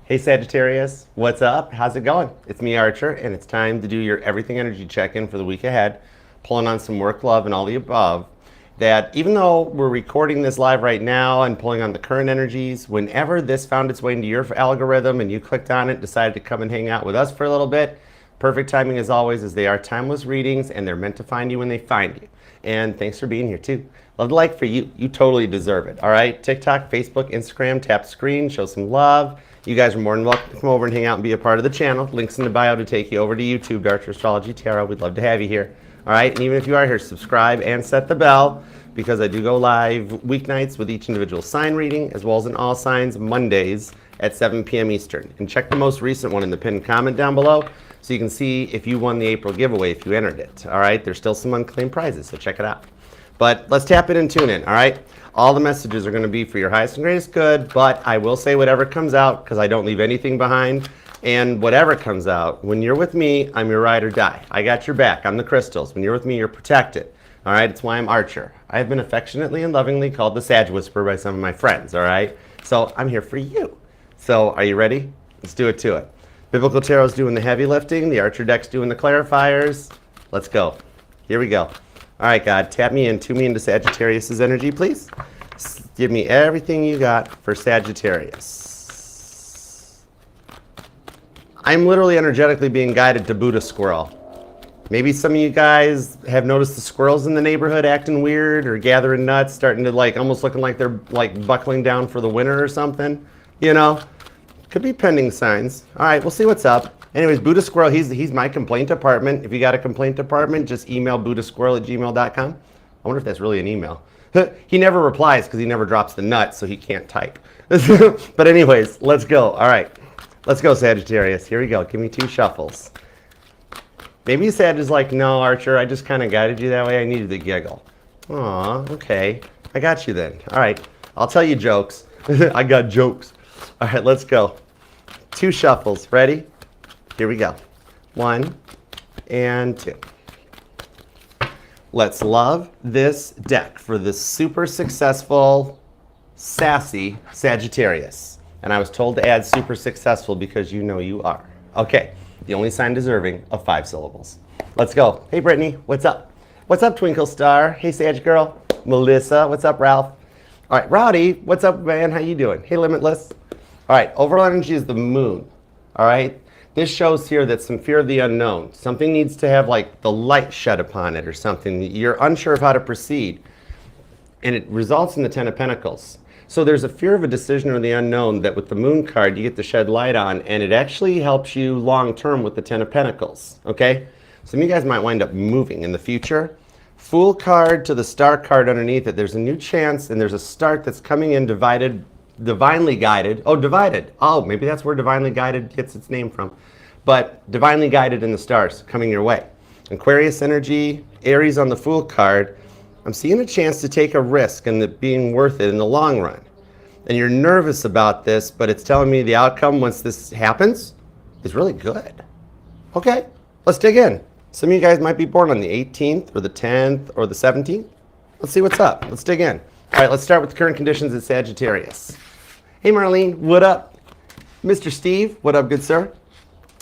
Hey Sagittarius, what's up? How's it going? It's me, Archer, and it's time to do your everything energy check-in for the week ahead, pulling on some work, love, and all the above. That even though we're recording this live right now and pulling on the current energies, whenever this found its way into your algorithm and you clicked on it, decided to come and hang out with us for a little bit, perfect timing as always, as they are timeless readings and they're meant to find you when they find you. And thanks for being here too. Love to like for you. You totally deserve it. All right, TikTok, Facebook, Instagram, tap the screen, show some love. You guys are more than welcome to come over and hang out and be a part of the channel. Links in the bio to take you over to YouTube, Archer Astrology Tarot. We'd love to have you here. All right, and even if you are here, subscribe and set the bell, because I do go live weeknights with each individual sign reading, as well as in all signs Mondays at 7 p.m. Eastern. And check the most recent one in the pinned comment down below so you can see if you won the April giveaway, if you entered it. All right, there's still some unclaimed prizes, so check it out. But let's tap in and tune in, all right? All the messages are going to be for your highest and greatest good, but I will say whatever comes out, because I don't leave anything behind. And whatever comes out, when you're with me, I'm your ride or die. I got your back. I'm the crystals. When you're with me, you're protected. All right? It's why I'm Archer. I have been affectionately and lovingly called the Sag Whisperer by some of my friends, all right? So I'm here for you. So are you ready? Let's do it to it. Biblical Tarot's doing the heavy lifting. The Archer deck's doing the clarifiers. Let's go. Here we go. All right, God, tap me in, tune me into Sagittarius' energy, please. Give me everything you got for Sagittarius. I'm literally energetically being guided to Buddha squirrel. Maybe some of you guys have noticed the squirrels in the neighborhood acting weird or gathering nuts, starting to almost looking like they're buckling down for the winter or something. You know, could be pending signs. All right, we'll see what's up. Anyways, Buddha Squirrel, he's my complaint department. If you got a complaint department, just email buddhasquirrel@gmail.com. I wonder if that's really an email. He never replies because he never drops the nut, so he can't type. But anyways, let's go. All right, let's go, Sagittarius. Here we go. Give me 2 shuffles. Maybe Sag is like, no, Archer, I just kind of guided you that way. I needed the giggle. Aw, okay. I got you then. All right, I'll tell you jokes. I got jokes. All right, let's go. 2 shuffles. Ready? Here we go. 1 and 2. Let's love this deck for this super successful, sassy Sagittarius. And I was told to add super successful because you know you are. Okay, the only sign deserving of 5 syllables. Let's go. Hey, Brittany, what's up? What's up, Twinkle Star? Hey, Sag Girl. Melissa, what's up, Ralph? All right, Rowdy, what's up, man? How you doing? Hey, Limitless. All right, overall energy is the moon. All right. This shows here that some fear of the unknown. Something needs to have the light shed upon it or something. You're unsure of how to proceed. And it results in the 10 of Pentacles. So there's a fear of a decision or the unknown that with the moon card, you get to shed light on, and it actually helps you long term with the 10 of Pentacles, okay? Some of you guys might wind up moving in the future. Fool card to the star card underneath it. There's a new chance, and there's a start that's coming in divinely guided. Oh, divided. Oh, maybe that's where divinely guided gets its name from. But divinely guided in the stars coming your way. Aquarius energy, Aries on the Fool card. I'm seeing a chance to take a risk and it being worth it in the long run. And you're nervous about this, but it's telling me the outcome once this happens is really good. Okay, let's dig in. Some of you guys might be born on the 18th or the 10th or the 17th. Let's see what's up. Let's dig in. All right, let's start with the current conditions at Sagittarius. Hey, Marlene, what up? Mr. Steve, what up, good sir?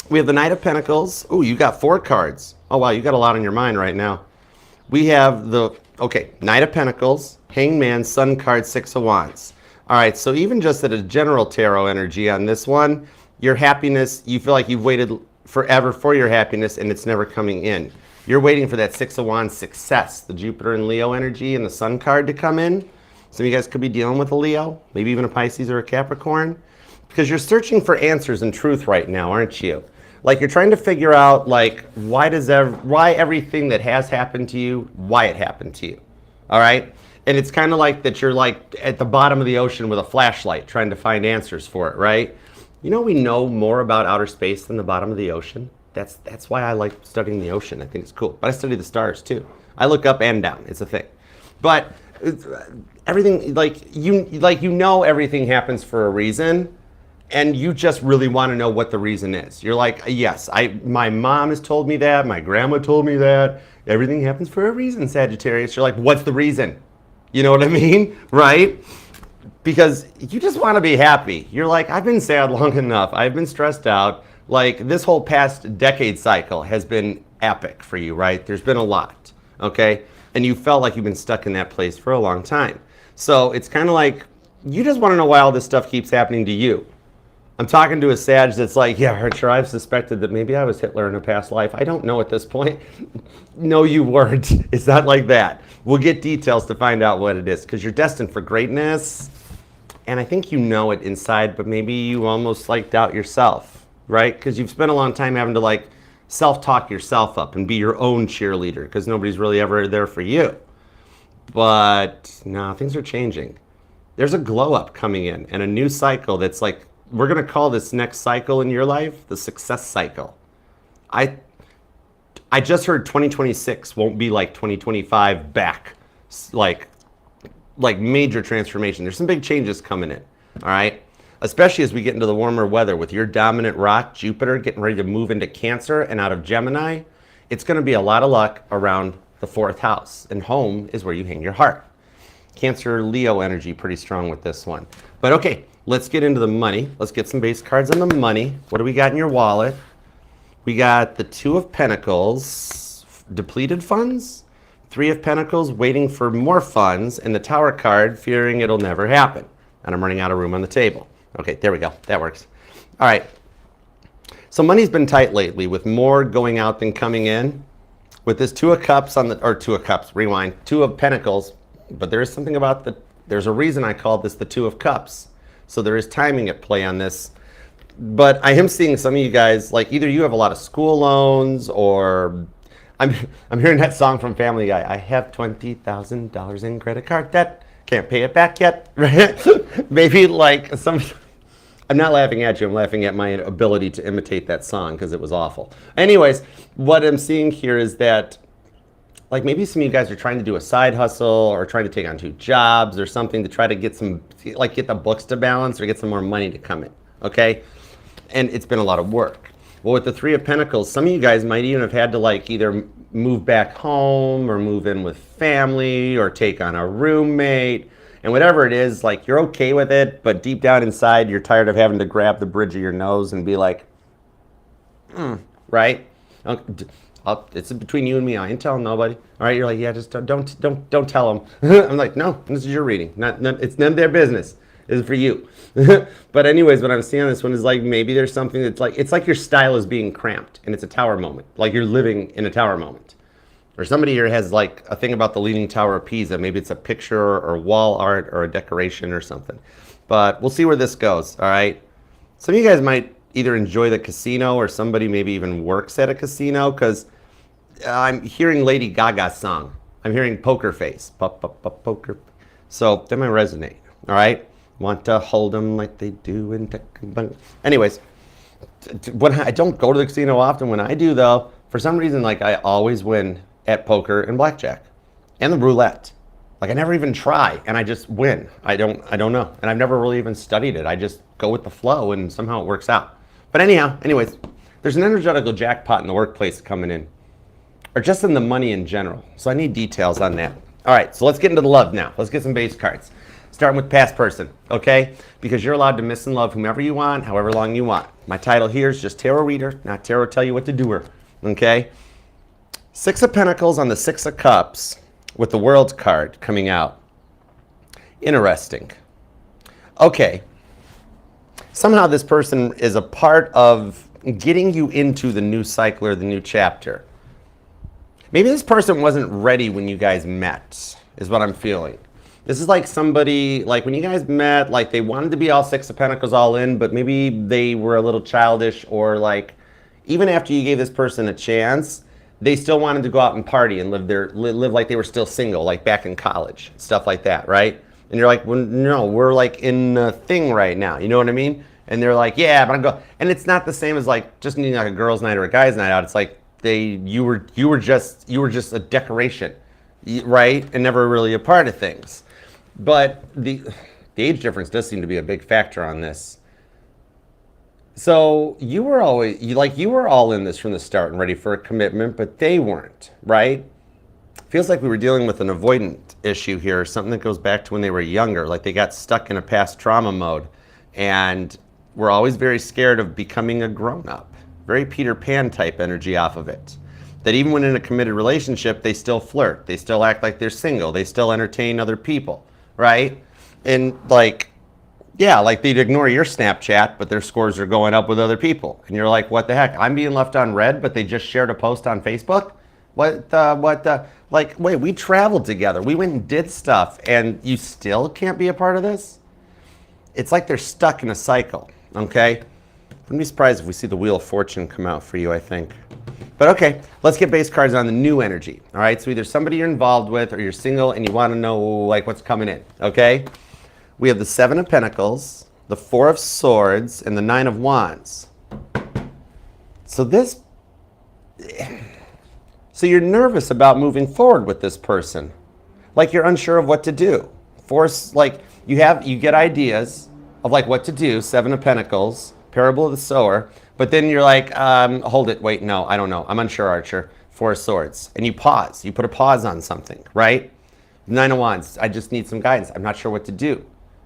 We have the Knight of Pentacles. Oh, you got 4 cards. Oh, wow, you got a lot on your mind right now. We have the, Knight of Pentacles, Hangman, Sun card, 6 of Wands. All right, so even just at a general tarot energy on this one, your happiness, you feel like you've waited forever for your happiness and it's never coming in. You're waiting for that 6 of Wands success, the Jupiter and Leo energy and the Sun card to come in. Some of you guys could be dealing with a Leo, maybe even a Pisces or a Capricorn, because you're searching for answers and truth right now, aren't you? You're trying to figure out why everything that has happened to you, why it happened to you. All right? And it's kind of like that you're at the bottom of the ocean with a flashlight trying to find answers for it, right? You know, we know more about outer space than the bottom of the ocean. That's why I like studying the ocean. I think it's cool. But I study the stars too. I look up and down. It's a thing. But everything, you know everything happens for a reason. And you just really want to know what the reason is. You're like, yes, my mom has told me that. My grandma told me that. Everything happens for a reason, Sagittarius. You're like, what's the reason? You know what I mean? Right? because you just want to be happy. You're like, I've been sad long enough. I've been stressed out. Like this whole past decade cycle has been epic for you, right? There's been a lot, okay? And you felt like you've been stuck in that place for a long time. So it's kind of like, you just want to know why all this stuff keeps happening to you. I'm talking to a Sag that's like, yeah, sure, I've suspected that maybe I was Hitler in a past life. I don't know at this point. No, you weren't. It's not like that. We'll get details to find out what it is, because you're destined for greatness. And I think you know it inside, but maybe you almost like doubt yourself, right? Because you've spent a long time having to like self-talk yourself up and be your own cheerleader, because nobody's really ever there for you. But no, things are changing. There's a glow up coming in and a new cycle that's like, we're going to call this next cycle in your life the success cycle. I just heard 2026 won't be like 2025 back, like major transformation. There's some big changes coming in, all right? Especially as we get into the warmer weather with your dominant rock, Jupiter, getting ready to move into Cancer and out of Gemini. It's going to be a lot of luck around the 4th house, and home is where you hang your heart. Cancer, Leo energy, pretty strong with this one. But okay, let's get into the money. Let's get some base cards on the money. What do we got in your wallet? We got the 2 of Pentacles, depleted funds, 3 of Pentacles, waiting for more funds, and the Tower card, fearing it'll never happen. And I'm running out of room on the table. Okay, there we go. That works. All right. So money's been tight lately with more going out than coming in. With this 2 of Cups on the, or 2 of Cups, rewind, 2 of Pentacles, but there is something about there's a reason I called this the 2 of Cups. So there is timing at play on this. But I am seeing some of you guys, like either you have a lot of school loans, or I'm hearing that song from Family Guy. I have $20,000 in credit card debt. Can't pay it back yet. Right? Maybe like some, I'm not laughing at you. I'm laughing at my ability to imitate that song because it was awful. Anyways, what I'm seeing here is that like maybe some of you guys are trying to do a side hustle or trying to take on 2 jobs or something to try to get some, like get the books to balance or get some more money to come in, okay? And it's been a lot of work. Well, with the 3 of Pentacles, some of you guys might even have had to like either move back home or move in with family or take on a roommate. And whatever it is, like you're okay with it, but deep down inside, you're tired of having to grab the bridge of your nose and be like, right? It's between you and me. I ain't telling nobody. All right, you're like, yeah, just don't tell them. I'm like, no, this is your reading. It's none of their business. This is for you. But anyways, what I'm seeing on this one is like maybe there's something that's like, it's like your style is being cramped and it's a tower moment. Like you're living in a tower moment. Or somebody here has like a thing about the Leaning Tower of Pisa. Maybe it's a picture or wall art or a decoration or something. But we'll see where this goes, all right? Some of you guys might either enjoy the casino or somebody maybe even works at a casino, because I'm hearing Lady Gaga's song. I'm hearing Poker Face. Poker. So that might resonate, all right? Want to hold them like they do in Tekken. Anyways, when I don't go to the casino often. When I do, though, for some reason, like I always win at poker and blackjack and the roulette. Like I never even try, and I just win. I don't know, and I've never really even studied it. I just go with the flow, and somehow it works out. But anyways, there's an energetical jackpot in the workplace coming in, or just in the money in general. So I need details on that. All right, so let's get into the love now. Let's get some base cards. Starting with past person, okay? Because you're allowed to miss and love whomever you want, however long you want. My title here is just Tarot Reader, not Tarot Tell You What to Do, okay? 6 of Pentacles on the 6 of Cups with the World card coming out. Interesting. Okay. Somehow this person is a part of getting you into the new cycle or the new chapter. Maybe this person wasn't ready when you guys met, is what I'm feeling. This is like somebody, like when you guys met, like they wanted to be all 6 of Pentacles all in, but maybe they were a little childish, or like even after you gave this person a chance, they still wanted to go out and party and live like they were still single, like back in college, stuff like that, right? And you're like, well, no, we're like in a thing right now, you know what I mean? And they're like, yeah, but I'm going. And it's not the same as like just needing like a girls' night or a guys' night out. It's like you were just a decoration, right? And never really a part of things. But the age difference does seem to be a big factor on this. So you were all in this from the start and ready for a commitment, but they weren't, right? Feels like we were dealing with an avoidant issue here, something that goes back to when they were younger, like they got stuck in a past trauma mode. And we're always very scared of becoming a grown-up. Very Peter Pan type energy off of it. That even when in a committed relationship, they still flirt. They still act like they're single. They still entertain other people, right? And like, yeah, like they'd ignore your Snapchat, but their scores are going up with other people. And you're like, what the heck? I'm being left on red, but they just shared a post on Facebook? Like, wait, we traveled together. We went and did stuff, and you still can't be a part of this? It's like they're stuck in a cycle, okay? Wouldn't be surprised if we see the Wheel of Fortune come out for you, I think. But okay, let's get base cards on the new energy, all right? So either somebody you're involved with or you're single and you want to know, like, what's coming in, okay? We have the Seven of Pentacles, the Four of Swords, and the Nine of Wands. So So you're nervous about moving forward with this person. Like you're unsure of what to do. Like you get ideas of like what to do, Seven of Pentacles, Parable of the Sower, but then you're like, hold it, wait, no, I don't know. I'm unsure, Archer. Four of Swords. And you pause. You put a pause on something, right? Nine of Wands, I just need some guidance. I'm not sure what to do.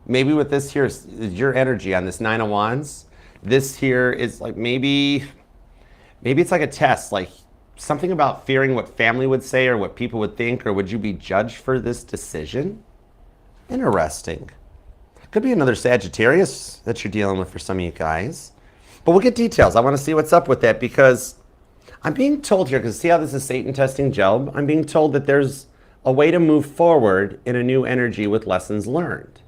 Maybe with this here is your energy on this Nine of Wands. This here is like maybe it's like a test, like something about fearing what family would say or what people would think, or would you be judged for this decision? Interesting. Could be another Sagittarius that you're dealing with for some of you guys. But we'll get details. I want to see what's up with that because I'm being told here, because see how this is Satan testing Job? I'm being told that there's a way to move forward in a new energy with lessons learned.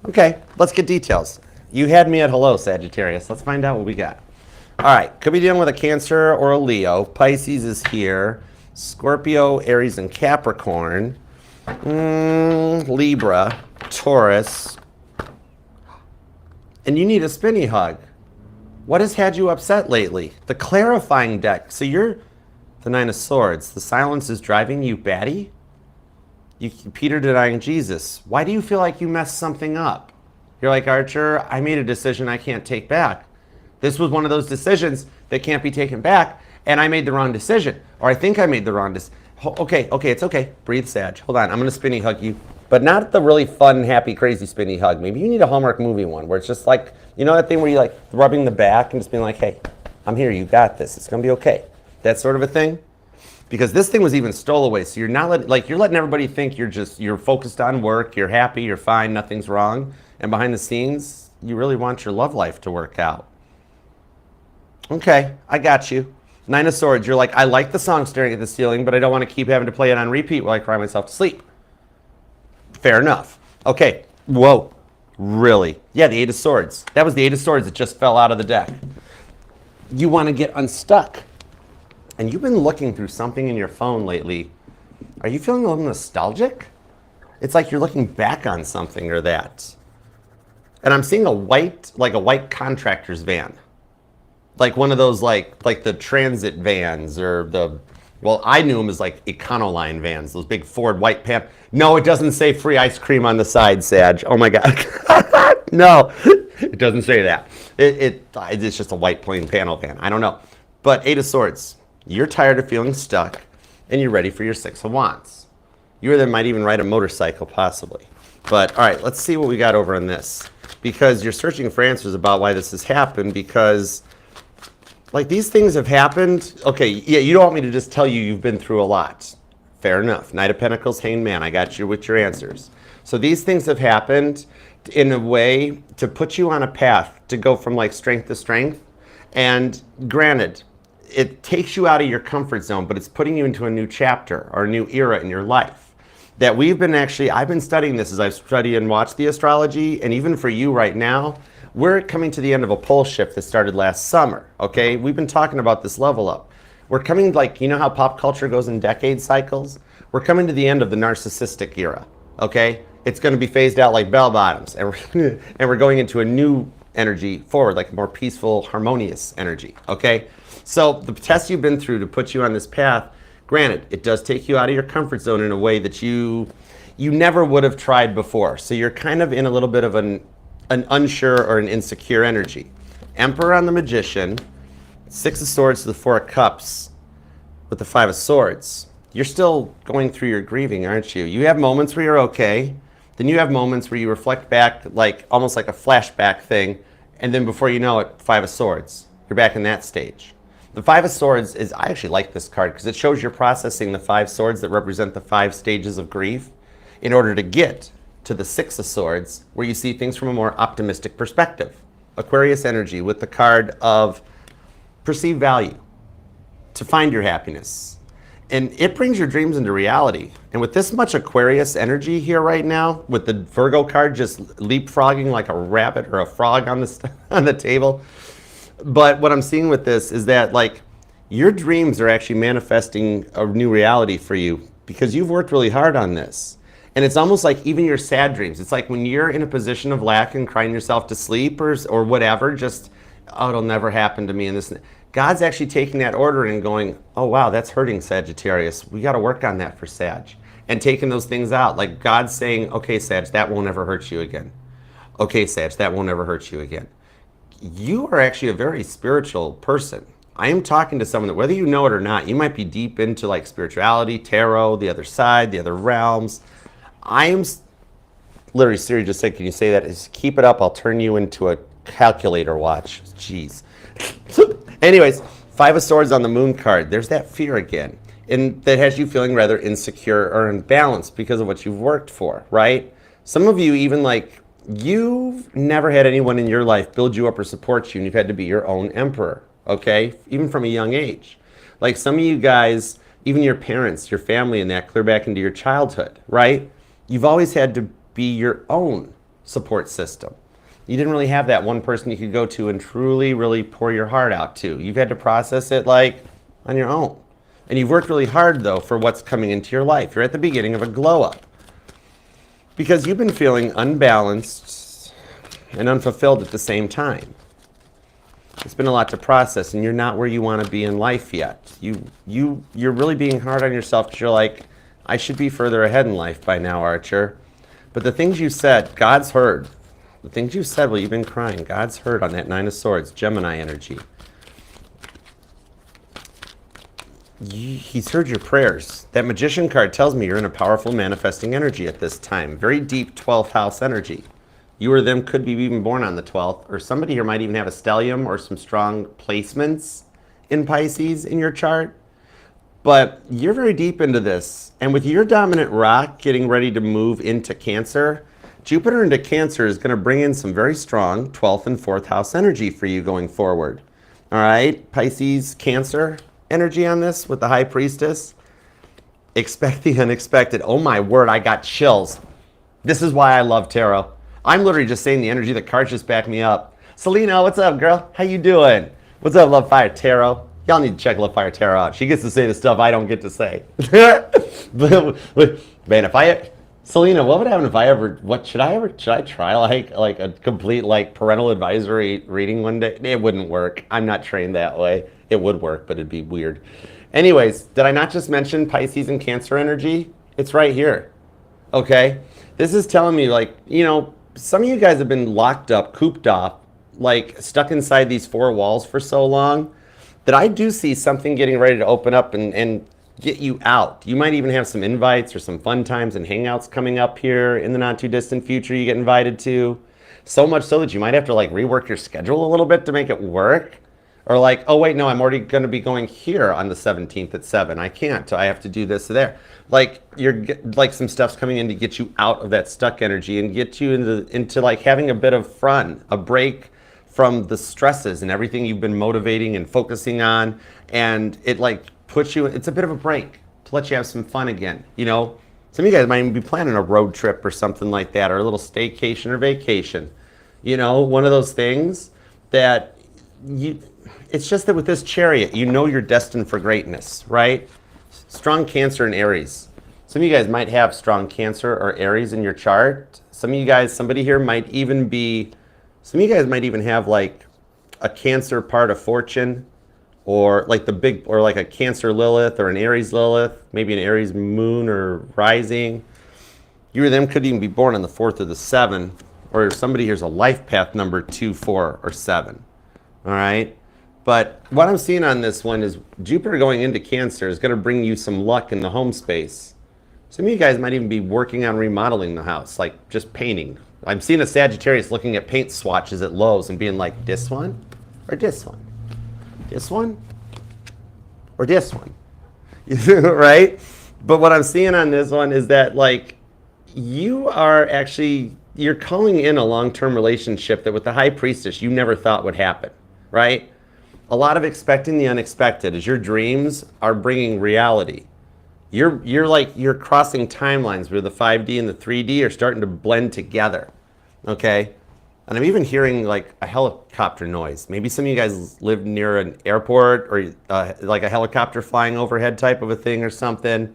Okay, let's get details. You had me at hello, Sagittarius. Let's find out what we got. All right, could be dealing with a Cancer or a Leo. Pisces is here. Scorpio, Aries, and Capricorn. Libra, Taurus. And you need a spinny hug. What has had you upset lately? The clarifying deck. So you're the Nine of Swords. The silence is driving you batty? Peter denying Jesus. Why do you feel like you messed something up? You're like, Archer, I made a decision I can't take back. This was one of those decisions that can't be taken back, and I made the wrong decision. Or I think I made the wrong decision. Okay, it's okay. Breathe, Sag. Hold on, I'm going to spinny hug you. But not the really fun, happy, crazy spinny hug. Maybe you need a Hallmark movie one where it's just like, you know that thing where you like rubbing the back and just being like, hey, I'm here, you got this. It's going to be okay. That sort of a thing. Because this thing was even stole away. So you're not you're letting everybody think you're focused on work, you're happy, you're fine, nothing's wrong. And behind the scenes, you really want your love life to work out. Okay, I got you. Nine of Swords, you're like, I like the song Staring at the Ceiling, but I don't want to keep having to play it on repeat while I cry myself to sleep. Fair enough. Okay, whoa, really? Yeah, the Eight of Swords. That was the Eight of Swords that just fell out of the deck. You want to get unstuck. And you've been looking through something in your phone lately. Are you feeling a little nostalgic? It's like you're looking back on something or that. And I'm seeing a white contractor's van. Like one of those like the transit vans or I knew them as like Econoline vans, those big Ford white pan. No, it doesn't say free ice cream on the side, Sag. Oh my God. No, it doesn't say that. It's just a white plain panel van. I don't know. But Eight of Swords, you're tired of feeling stuck and you're ready for your Six of Wands. You or them might even ride a motorcycle possibly. But all right, let's see what we got over on this. Because you're searching for answers about why this has happened because like these things have happened. Okay, yeah, you don't want me to just tell you you've been through a lot. Fair enough. Knight of Pentacles, Hanged Man. I got you with your answers. So these things have happened in a way to put you on a path to go from like strength to strength. And granted, it takes you out of your comfort zone, but it's putting you into a new chapter or a new era in your life. That I've been studying this as I've studied and watched the astrology, and even for you right now, we're coming to the end of a pole shift that started last summer, okay? We've been talking about this level up. We're coming, like, you know how pop culture goes in decade cycles? We're coming to the end of the narcissistic era, okay? It's going to be phased out like bell bottoms, and we're going into a new energy forward, like a more peaceful, harmonious energy, okay? So the test you've been through to put you on this path, granted, it does take you out of your comfort zone in a way that you never would have tried before. So you're kind of in a little bit of an unsure or an insecure energy. Emperor on the Magician, Six of Swords to the Four of Cups with the Five of Swords. you're still going through your grieving, aren't you? You have moments where you're okay. Then you have moments where you reflect back, like almost like a flashback thing. And then before you know it, Five of Swords. You're back in that stage. The Five of Swords is, I actually like this card because it shows you're processing the 5 swords that represent the 5 stages of grief in order to get to the 6 of Swords, where you see things from a more optimistic perspective. Aquarius energy with the card of perceived value, to find your happiness. And it brings your dreams into reality. And with this much Aquarius energy here right now, with the Virgo card just leapfrogging like a rabbit or a frog on the table. But what I'm seeing with this is that like your dreams are actually manifesting a new reality for you because you've worked really hard on this. And it's almost like even your sad dreams. It's like when you're in a position of lack and crying yourself to sleep or whatever, just, oh, it'll never happen to me. And this, God's actually taking that order and going, oh, wow, that's hurting Sagittarius. We got to work on that for Sag. And taking those things out. Like God's saying, okay, Sag, that won't ever hurt you again. Okay, Sag, that won't ever hurt you again. You are actually a very spiritual person. I am talking to someone that, whether you know it or not, you might be deep into like spirituality, tarot, the other side, the other realms. I am literally, Siri just said, can you say that? Just keep it up. I'll turn you into a calculator watch. Jeez. Anyways, Five of Swords on the Moon card. There's that fear again. And that has you feeling rather insecure or imbalanced because of what you've worked for, right? Some of you even like, you've never had anyone in your life build you up or support you, and you've had to be your own emperor, okay? Even from a young age. Like some of you guys, even your parents, your family and that, clear back into your childhood, right? You've always had to be your own support system. You didn't really have that one person you could go to and truly, really pour your heart out to. You've had to process it like on your own. And you've worked really hard though for what's coming into your life. You're at the beginning of a glow up. Because you've been feeling unbalanced and unfulfilled at the same time. It's been a lot to process, and you're not where you want to be in life yet. You're really being hard on yourself because you're like, I should be further ahead in life by now, Archer. But the things you said, God's heard. The things you said while you've been crying, God's heard on that Nine of Swords, Gemini energy. He's heard your prayers. That Magician card tells me you're in a powerful manifesting energy at this time. Very deep 12th house energy. You or them could be even born on the 12th, or somebody here might even have a stellium or some strong placements in Pisces in your chart. But you're very deep into this. And with your dominant rock getting ready to move into Cancer, Jupiter into Cancer is going to bring in some very strong 12th and 4th house energy for you going forward. All right, Pisces, Cancer energy on this with the High Priestess. Expect the unexpected. Oh my word, I got chills. This is why I love tarot. I'm literally just saying the energy. The cards just back me up. Selena, what's up, girl? How you doing? What's up, Love Fire Tarot? Y'all need to check Love Fire Tarot out. She gets to say the stuff I don't get to say. Man, if I... Selena, what would happen if I ever... Should I try like a complete like parental advisory reading one day? It wouldn't work. I'm not trained that way. It would work, but it'd be weird. Anyways, did I not just mention Pisces and Cancer energy? It's right here. Okay? This is telling me, like, you know, some of you guys have been locked up, cooped off, like stuck inside these 4 walls for so long that I do see something getting ready to open up and get you out. You might even have some invites or some fun times and hangouts coming up here in the not too distant future you get invited to. So much so that you might have to like rework your schedule a little bit to make it work. Or like, oh wait, no, I'm already going to be going here on the 17th at 7. I can't. I have to do this there. Like you're like some stuff's coming in to get you out of that stuck energy and get you into like having a bit of fun, a break from the stresses and everything you've been motivating and focusing on. And it like puts you, it's a bit of a break to let you have some fun again. You know, some of you guys might even be planning a road trip or something like that, or a little staycation or vacation. You know, one of those things that it's just that with this Chariot, you know you're destined for greatness, right? Strong Cancer and Aries. Some of you guys might have strong Cancer or Aries in your chart. Some of you guys, somebody here might even be, some of you guys might even have like a Cancer part of fortune, or like the big, or like a Cancer Lilith or an Aries Lilith, maybe an Aries moon or rising. You or them could even be born on the 4th or the 7th, or somebody here's a life path number 2, 4, or 7. All right. But what I'm seeing on this one is Jupiter going into Cancer is going to bring you some luck in the home space. Some of you guys might even be working on remodeling the house, like just painting. I'm seeing a Sagittarius looking at paint swatches at Lowe's and being like, this one or this one? This one or this one? Right? But what I'm seeing on this one is that, like, you're calling in a long-term relationship that with the High Priestess you never thought would happen, right? A lot of expecting the unexpected as your dreams are bringing reality. You're crossing timelines where the 5D and the 3D are starting to blend together, okay? And I'm even hearing like a helicopter noise. Maybe some of you guys live near an airport or like a helicopter flying overhead type of a thing or something.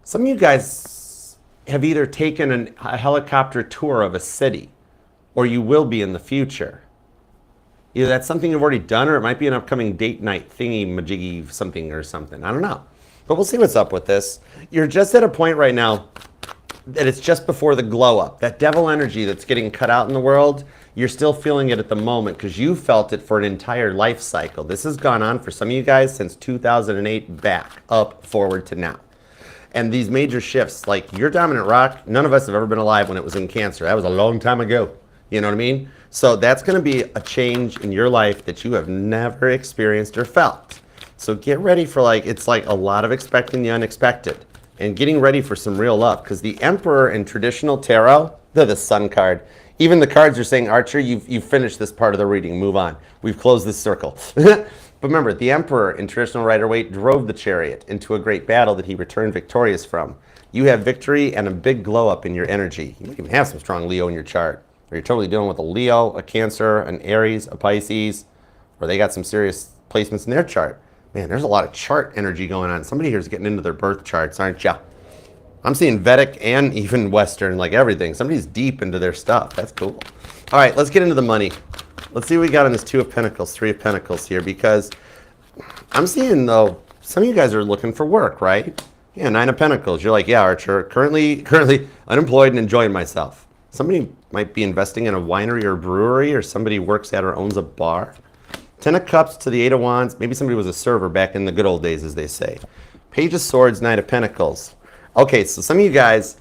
Some of you guys have either taken a helicopter tour of a city or you will be in the future. Either that's something you've already done or it might be an upcoming date night thingy majiggy something or something. I don't know. But we'll see what's up with this. You're just at a point right now that it's just before the glow up. That devil energy that's getting cut out in the world, you're still feeling it at the moment because you felt it for an entire life cycle. This has gone on for some of you guys since 2008 back, up, forward to now. And these major shifts, like your dominant rock, none of us have ever been alive when it was in Cancer. That was a long time ago. You know what I mean? So that's going to be a change in your life that you have never experienced or felt. So get ready for it's like a lot of expecting the unexpected and getting ready for some real love because the Emperor in traditional tarot, they're the Sun card. Even the cards are saying, Archer, you've finished this part of the reading. Move on. We've closed this circle. But remember, the Emperor in traditional Rider-Waite drove the chariot into a great battle that he returned victorious from. You have victory and a big glow up in your energy. You might even have some strong Leo in your chart. Or you're totally dealing with a Leo, a Cancer, an Aries, a Pisces, or they got some serious placements in their chart. Man, there's a lot of chart energy going on. Somebody here is getting into their birth charts, aren't ya? I'm seeing Vedic and even Western, like everything. Somebody's deep into their stuff. That's cool. All right, let's get into the money. Let's see what we got on this 2 of Pentacles, 3 of Pentacles here, because I'm seeing, though, some of you guys are looking for work, right? Yeah, 9 of Pentacles. You're like, yeah, Archer, currently unemployed and enjoying myself. Somebody might be investing in a winery or brewery, or somebody works at or owns a bar. 10 of Cups to the 8 of Wands. Maybe somebody was a server back in the good old days, as they say. Page of Swords, 9 of Pentacles. Okay, so some of you guys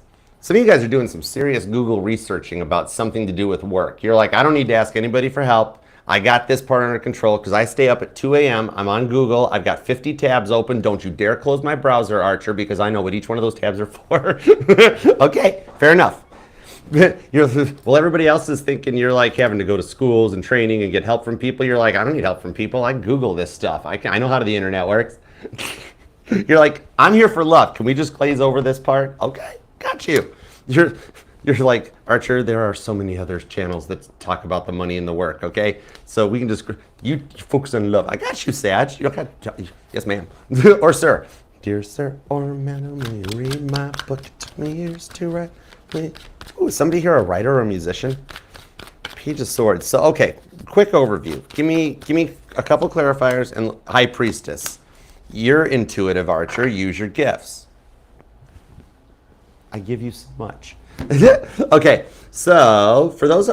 are doing some serious Google researching about something to do with work. You're like, I don't need to ask anybody for help. I got this part under control because I stay up at 2 a.m. I'm on Google. I've got 50 tabs open. Don't you dare close my browser, Archer, because I know what each one of those tabs are for. Okay, fair enough. Well, everybody else is thinking you're like having to go to schools and training and get help from people. You're like, I don't need help from people. I Google this stuff. I know how the internet works. You're like, I'm here for love. Can we just glaze over this part? Okay, got you. You're like, Archer, there are so many other channels that talk about the money and the work, okay? So we can just, you focus on love. I got you, Sag. You okay? Yes, ma'am. Or sir. Dear sir or madam, will you read my book? It took me years to write. Ooh, somebody here a writer or a musician? Page of Swords. So, okay, quick overview. Give me a couple clarifiers and High Priestess. You're intuitive, Archer. Use your gifts. I give you so much. Okay, so for those,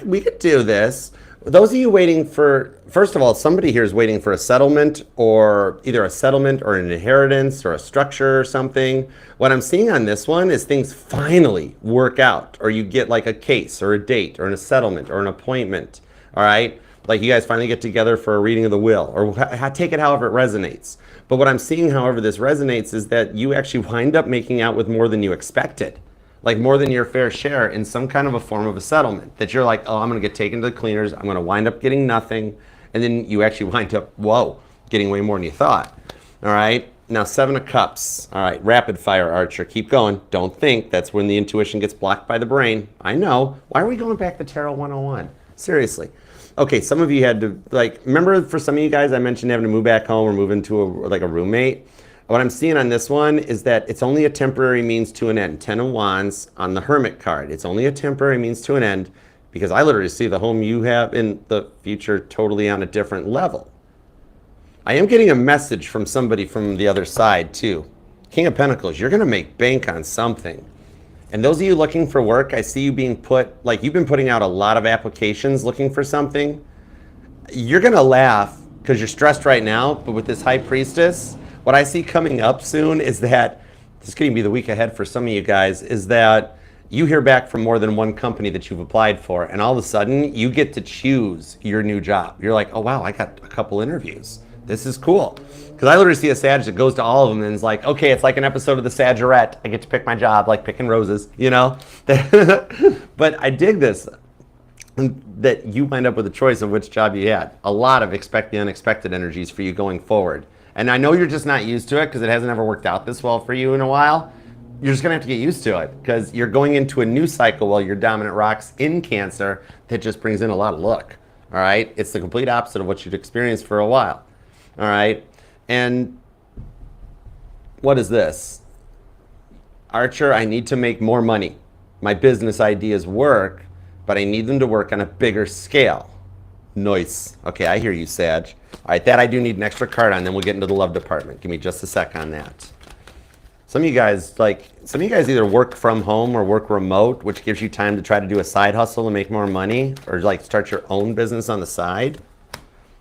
we could do this. Those of you waiting for, first of all, somebody here is waiting for a settlement or either a settlement or an inheritance or a structure or something. What I'm seeing on this one is things finally work out, or you get like a case or a date or a settlement or an appointment, all right? Like you guys finally get together for a reading of the will, or take it however it resonates. But what I'm seeing, however this resonates, is that you actually wind up making out with more than you expected. Like more than your fair share in some kind of a form of a settlement that you're like, oh, I'm going to get taken to the cleaners. I'm going to wind up getting nothing. And then you actually wind up, getting way more than you thought. All right. Now, 7 of Cups. All right. Rapid fire, Archer. Keep going. Don't think. That's when the intuition gets blocked by the brain. I know. Why are we going back to Tarot 101? Seriously. Okay. Some of you had to, remember for some of you guys, I mentioned having to move back home or move into a roommate. What I'm seeing on this one is that it's only a temporary means to an end. 10 of Wands on the Hermit card. It's only a temporary means to an end because I literally see the home you have in the future totally on a different level. I am getting a message from somebody from the other side too. King of Pentacles, you're going to make bank on something. And those of you looking for work, I see you being you've been putting out a lot of applications looking for something. You're going to laugh because you're stressed right now, but with this high priestess, what I see coming up soon is that, this is going to be the week ahead for some of you guys, is that you hear back from more than one company that you've applied for, and all of a sudden you get to choose your new job. You're like, oh wow, I got a couple interviews. This is cool. Because I literally see a Sag that goes to all of them and is like, okay, it's like an episode of the Sagirette. I get to pick my job, like picking roses, you know? But I dig this, that you wind up with a choice of which job you had. A lot of expect the unexpected energies for you going forward. And I know you're just not used to it because it hasn't ever worked out this well for you in a while. You're just going to have to get used to it because you're going into a new cycle while your dominant rock's in Cancer that just brings in a lot of luck. All right? It's the complete opposite of what you'd experienced for a while. All right? And what is this? Archer, I need to make more money. My business ideas work, but I need them to work on a bigger scale. Nice. Okay, I hear you, Sag. All right, that I do need an extra card on, then we'll get into the love department. Give me just a sec on that. Some of you guys either work from home or work remote, which gives you time to try to do a side hustle to make more money, or like start your own business on the side.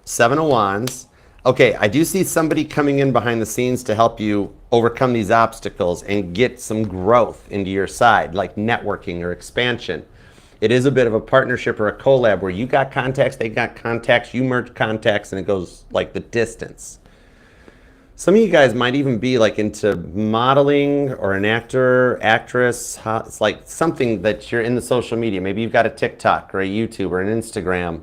7 of Wands. Okay, I do see somebody coming in behind the scenes to help you overcome these obstacles and get some growth into your side, like networking or expansion. It is a bit of a partnership or a collab where you got contacts, they got contacts, you merge contacts, and it goes like the distance. Some of you guys might even be like into modeling or an actor, actress. It's like something that you're in the social media. Maybe you've got a TikTok or a YouTube or an Instagram.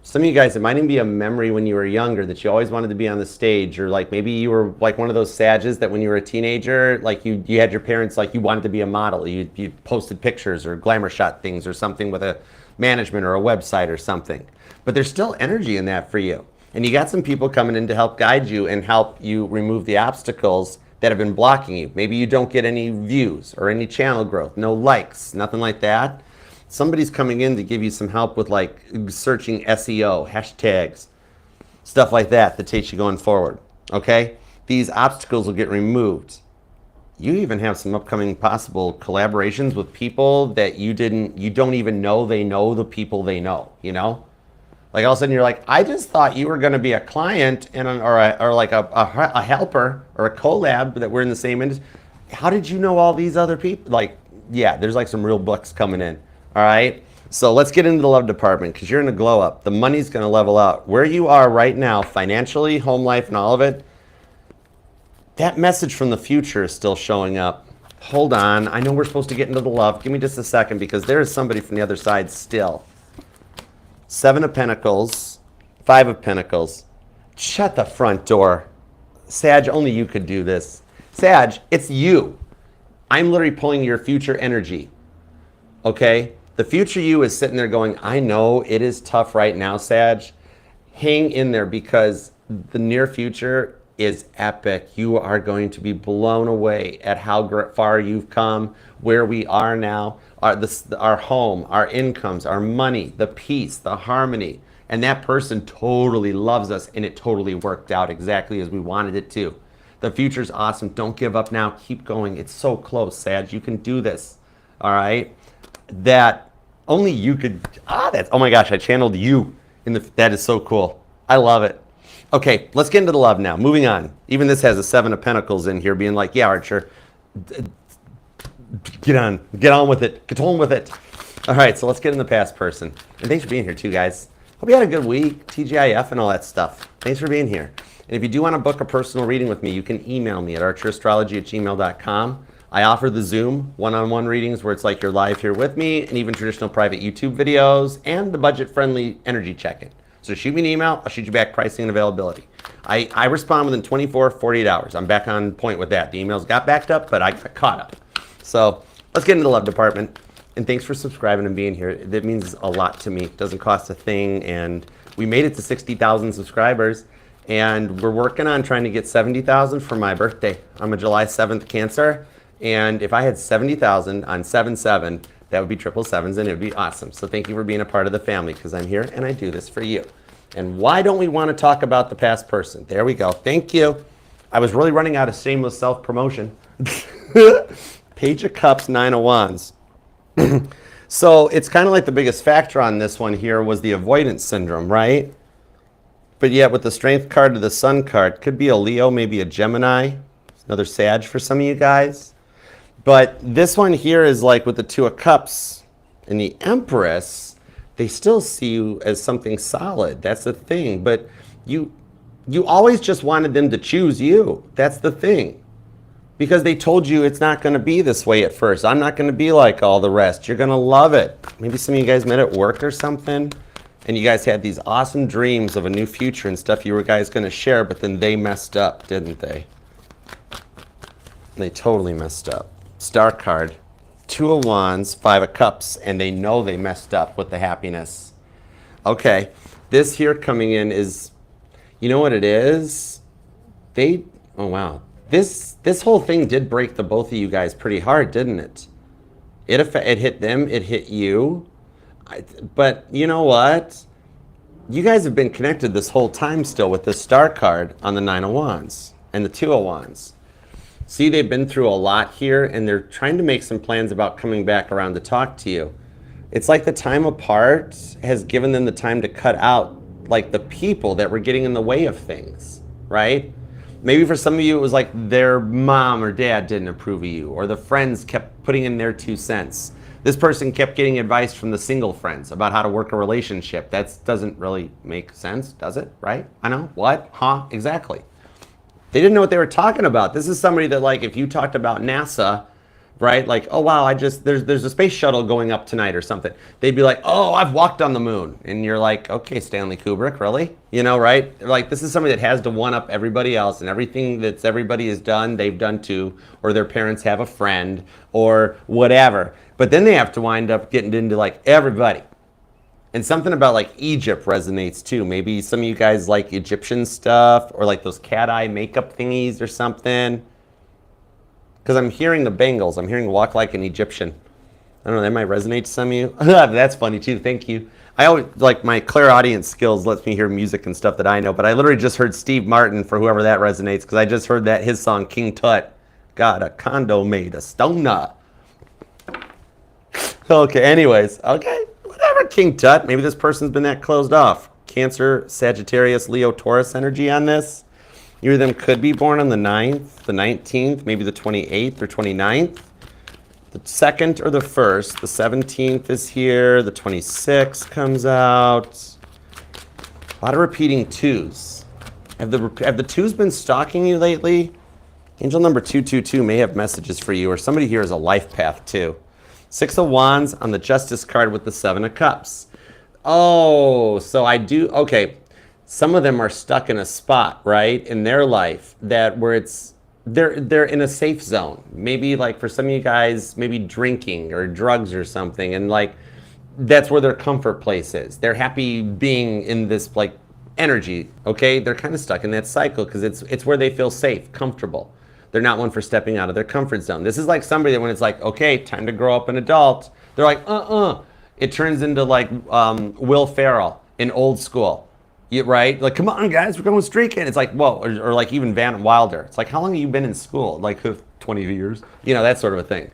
Some of you guys, it might even be a memory when you were younger that you always wanted to be on the stage, or like maybe you were like one of those Sages that when you were a teenager, like you had your parents, like you wanted to be a model. You posted pictures or glamour shot things or something with a management or a website or something. But there's still energy in that for you. And you got some people coming in to help guide you and help you remove the obstacles that have been blocking you. Maybe you don't get any views or any channel growth, no likes, nothing like that. Somebody's coming in to give you some help with like searching SEO, hashtags, stuff like that takes you going forward, okay? These obstacles will get removed. You even have some upcoming possible collaborations with people that you don't even know the people they know, you know? Like all of a sudden you're like, I just thought you were gonna be a client or like a helper or a collab that we're in the same industry. How did you know all these other people? Like, yeah, there's like some real bucks coming in. All right, so let's get into the love department because you're in a glow up. The money's going to level out. Where you are right now, financially, home life, and all of it, that message from the future is still showing up. Hold on. I know we're supposed to get into the love. Give me just a second because there is somebody from the other side still. 7 of Pentacles, 5 of Pentacles. Shut the front door. Sag, only you could do this. Sag, it's you. I'm literally pulling your future energy. Okay? The future you is sitting there going, I know it is tough right now, Sag. Hang in there because the near future is epic. You are going to be blown away at how far you've come, where we are now, our home, our incomes, our money, the peace, the harmony. And that person totally loves us and it totally worked out exactly as we wanted it to. The future's awesome. Don't give up now. Keep going. It's so close, Sag. You can do this. All right? That only you could, oh my gosh, I channeled you that is so cool. I love it. Okay, let's get into the love now. Moving on. Even this has a 7 of Pentacles in here being like, yeah, Archer, get on with it. Get on with it. All right, so let's get in the past person. And thanks for being here too, guys. Hope you had a good week, TGIF and all that stuff. Thanks for being here. And if you do want to book a personal reading with me, you can email me at archerastrology@gmail.com. I offer the Zoom one-on-one readings where it's like you're live here with me, and even traditional private YouTube videos, and the budget-friendly energy check-in. So shoot me an email, I'll shoot you back pricing and availability. I respond within 24, 48 hours. I'm back on point with that. The emails got backed up, but I got caught up. So let's get into the love department. And thanks for subscribing and being here. That means a lot to me. It doesn't cost a thing, and we made it to 60,000 subscribers, and we're working on trying to get 70,000 for my birthday. I'm a July 7th Cancer. And if I had 70,000 on 7/7, that would be 777s and it would be awesome. So thank you for being a part of the family because I'm here and I do this for you. And why don't we want to talk about the past person? There we go. Thank you. I was really running out of shameless self-promotion. Page of Cups, 9 of Wands. So it's kind of like the biggest factor on this one here was the avoidance syndrome, right? But yet with the strength card to the sun card, could be a Leo, maybe a Gemini, another Sag for some of you guys. But this one here is like with the Two of Cups and the Empress, they still see you as something solid. That's the thing. But you always just wanted them to choose you. That's the thing. Because they told you it's not going to be this way at first. I'm not going to be like all the rest. You're going to love it. Maybe some of you guys met at work or something, and you guys had these awesome dreams of a new future and stuff you were guys going to share, but then they messed up, didn't they? They totally messed up. Star card, Two of Wands, Five of Cups, and they know they messed up with the happiness. Okay, this here coming in is, you know what it is? Oh wow. This whole thing did break the both of you guys pretty hard, didn't it? It hit them, it hit you. But you know what? You guys have been connected this whole time still with this Star card on the Nine of Wands and the Two of Wands. See, they've been through a lot here, and they're trying to make some plans about coming back around to talk to you. It's like the time apart has given them the time to cut out like the people that were getting in the way of things, right? Maybe for some of you, it was like their mom or dad didn't approve of you, or the friends kept putting in their 2 cents. This person kept getting advice from the single friends about how to work a relationship. That doesn't really make sense, does it? Right? I know. What? Huh? Exactly. They didn't know what they were talking about. This is somebody that, like, if you talked about NASA, right? Like, oh, wow, there's a space shuttle going up tonight or something. They'd be like, oh, I've walked on the moon. And you're like, okay, Stanley Kubrick, really? You know, right? Like, this is somebody that has to one-up everybody else, and everything that everybody has done, they've done too, or their parents have a friend, or whatever. But then they have to wind up getting into, like, everybody. And something about like Egypt resonates too. Maybe some of you guys like Egyptian stuff, or like those cat eye makeup thingies or something. Because I'm hearing the Bengals. I'm hearing walk like an Egyptian. I don't know, that might resonate to some of you. That's funny too, thank you. I always, like, my clairaudience skills lets me hear music and stuff that I know, but I literally just heard Steve Martin, for whoever that resonates, because I just heard that his song King Tut got a condo made of stona. Okay, anyways, okay. Whatever, King Tut. Maybe this person's been that closed off. Cancer, Sagittarius, Leo, Taurus energy on this. You or them could be born on the 9th, the 19th, maybe the 28th or 29th. The 2nd or the 1st. The 17th is here. The 26th comes out. A lot of repeating 2s. Have the 2s been stalking you lately? Angel number 222 may have messages for you, or somebody here is a life path too. 6 of Wands on the Justice card with the 7 of Cups. Oh, so I do, okay. Some of them are stuck in a spot, right, in their life that where they're in a safe zone. Maybe like for some of you guys, maybe drinking or drugs or something, and like that's where their comfort place is. They're happy being in this like energy, okay? They're kind of stuck in that cycle because it's where they feel safe, comfortable. They're not one for stepping out of their comfort zone. This is like somebody that when it's like, okay, time to grow up an adult, they're like, It turns into like Will Ferrell in Old School, right? Like, come on, guys, we're going streaking. It's like, whoa, or like even Van Wilder. It's like, how long have you been in school? Like 20 years? You know, that sort of a thing.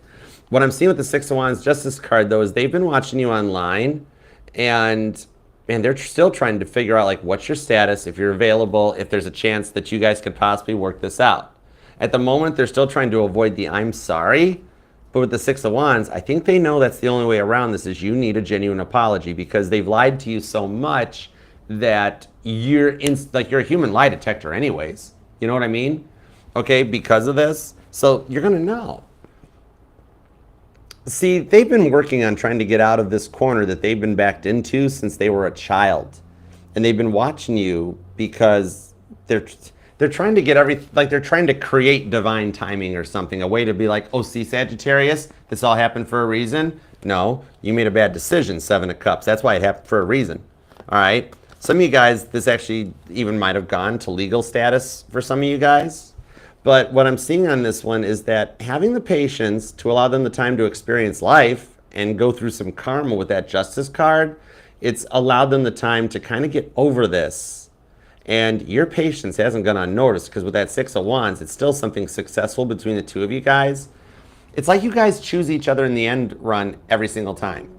What I'm seeing with the 6 of Wands Justice card, though, is they've been watching you online, and man, they're still trying to figure out like what's your status, if you're available, if there's a chance that you guys could possibly work this out. At the moment, they're still trying to avoid the I'm sorry, but with the 6 of Wands, I think they know that's the only way around this is you need a genuine apology because they've lied to you so much that you're a human lie detector anyways. You know what I mean? Okay, because of this. So you're going to know. See, they've been working on trying to get out of this corner that they've been backed into since they were a child. And they've been watching you because they're trying to get they're trying to create divine timing or something, a way to be like, oh, see, Sagittarius, this all happened for a reason. No, you made a bad decision, 7 of Cups. That's why it happened for a reason. All right. Some of you guys, this actually even might have gone to legal status for some of you guys. But what I'm seeing on this one is that having the patience to allow them the time to experience life and go through some karma with that Justice card, it's allowed them the time to kind of get over this. And your patience hasn't gone unnoticed because with that 6 of Wands, it's still something successful between the two of you guys. It's like you guys choose each other in the end run every single time,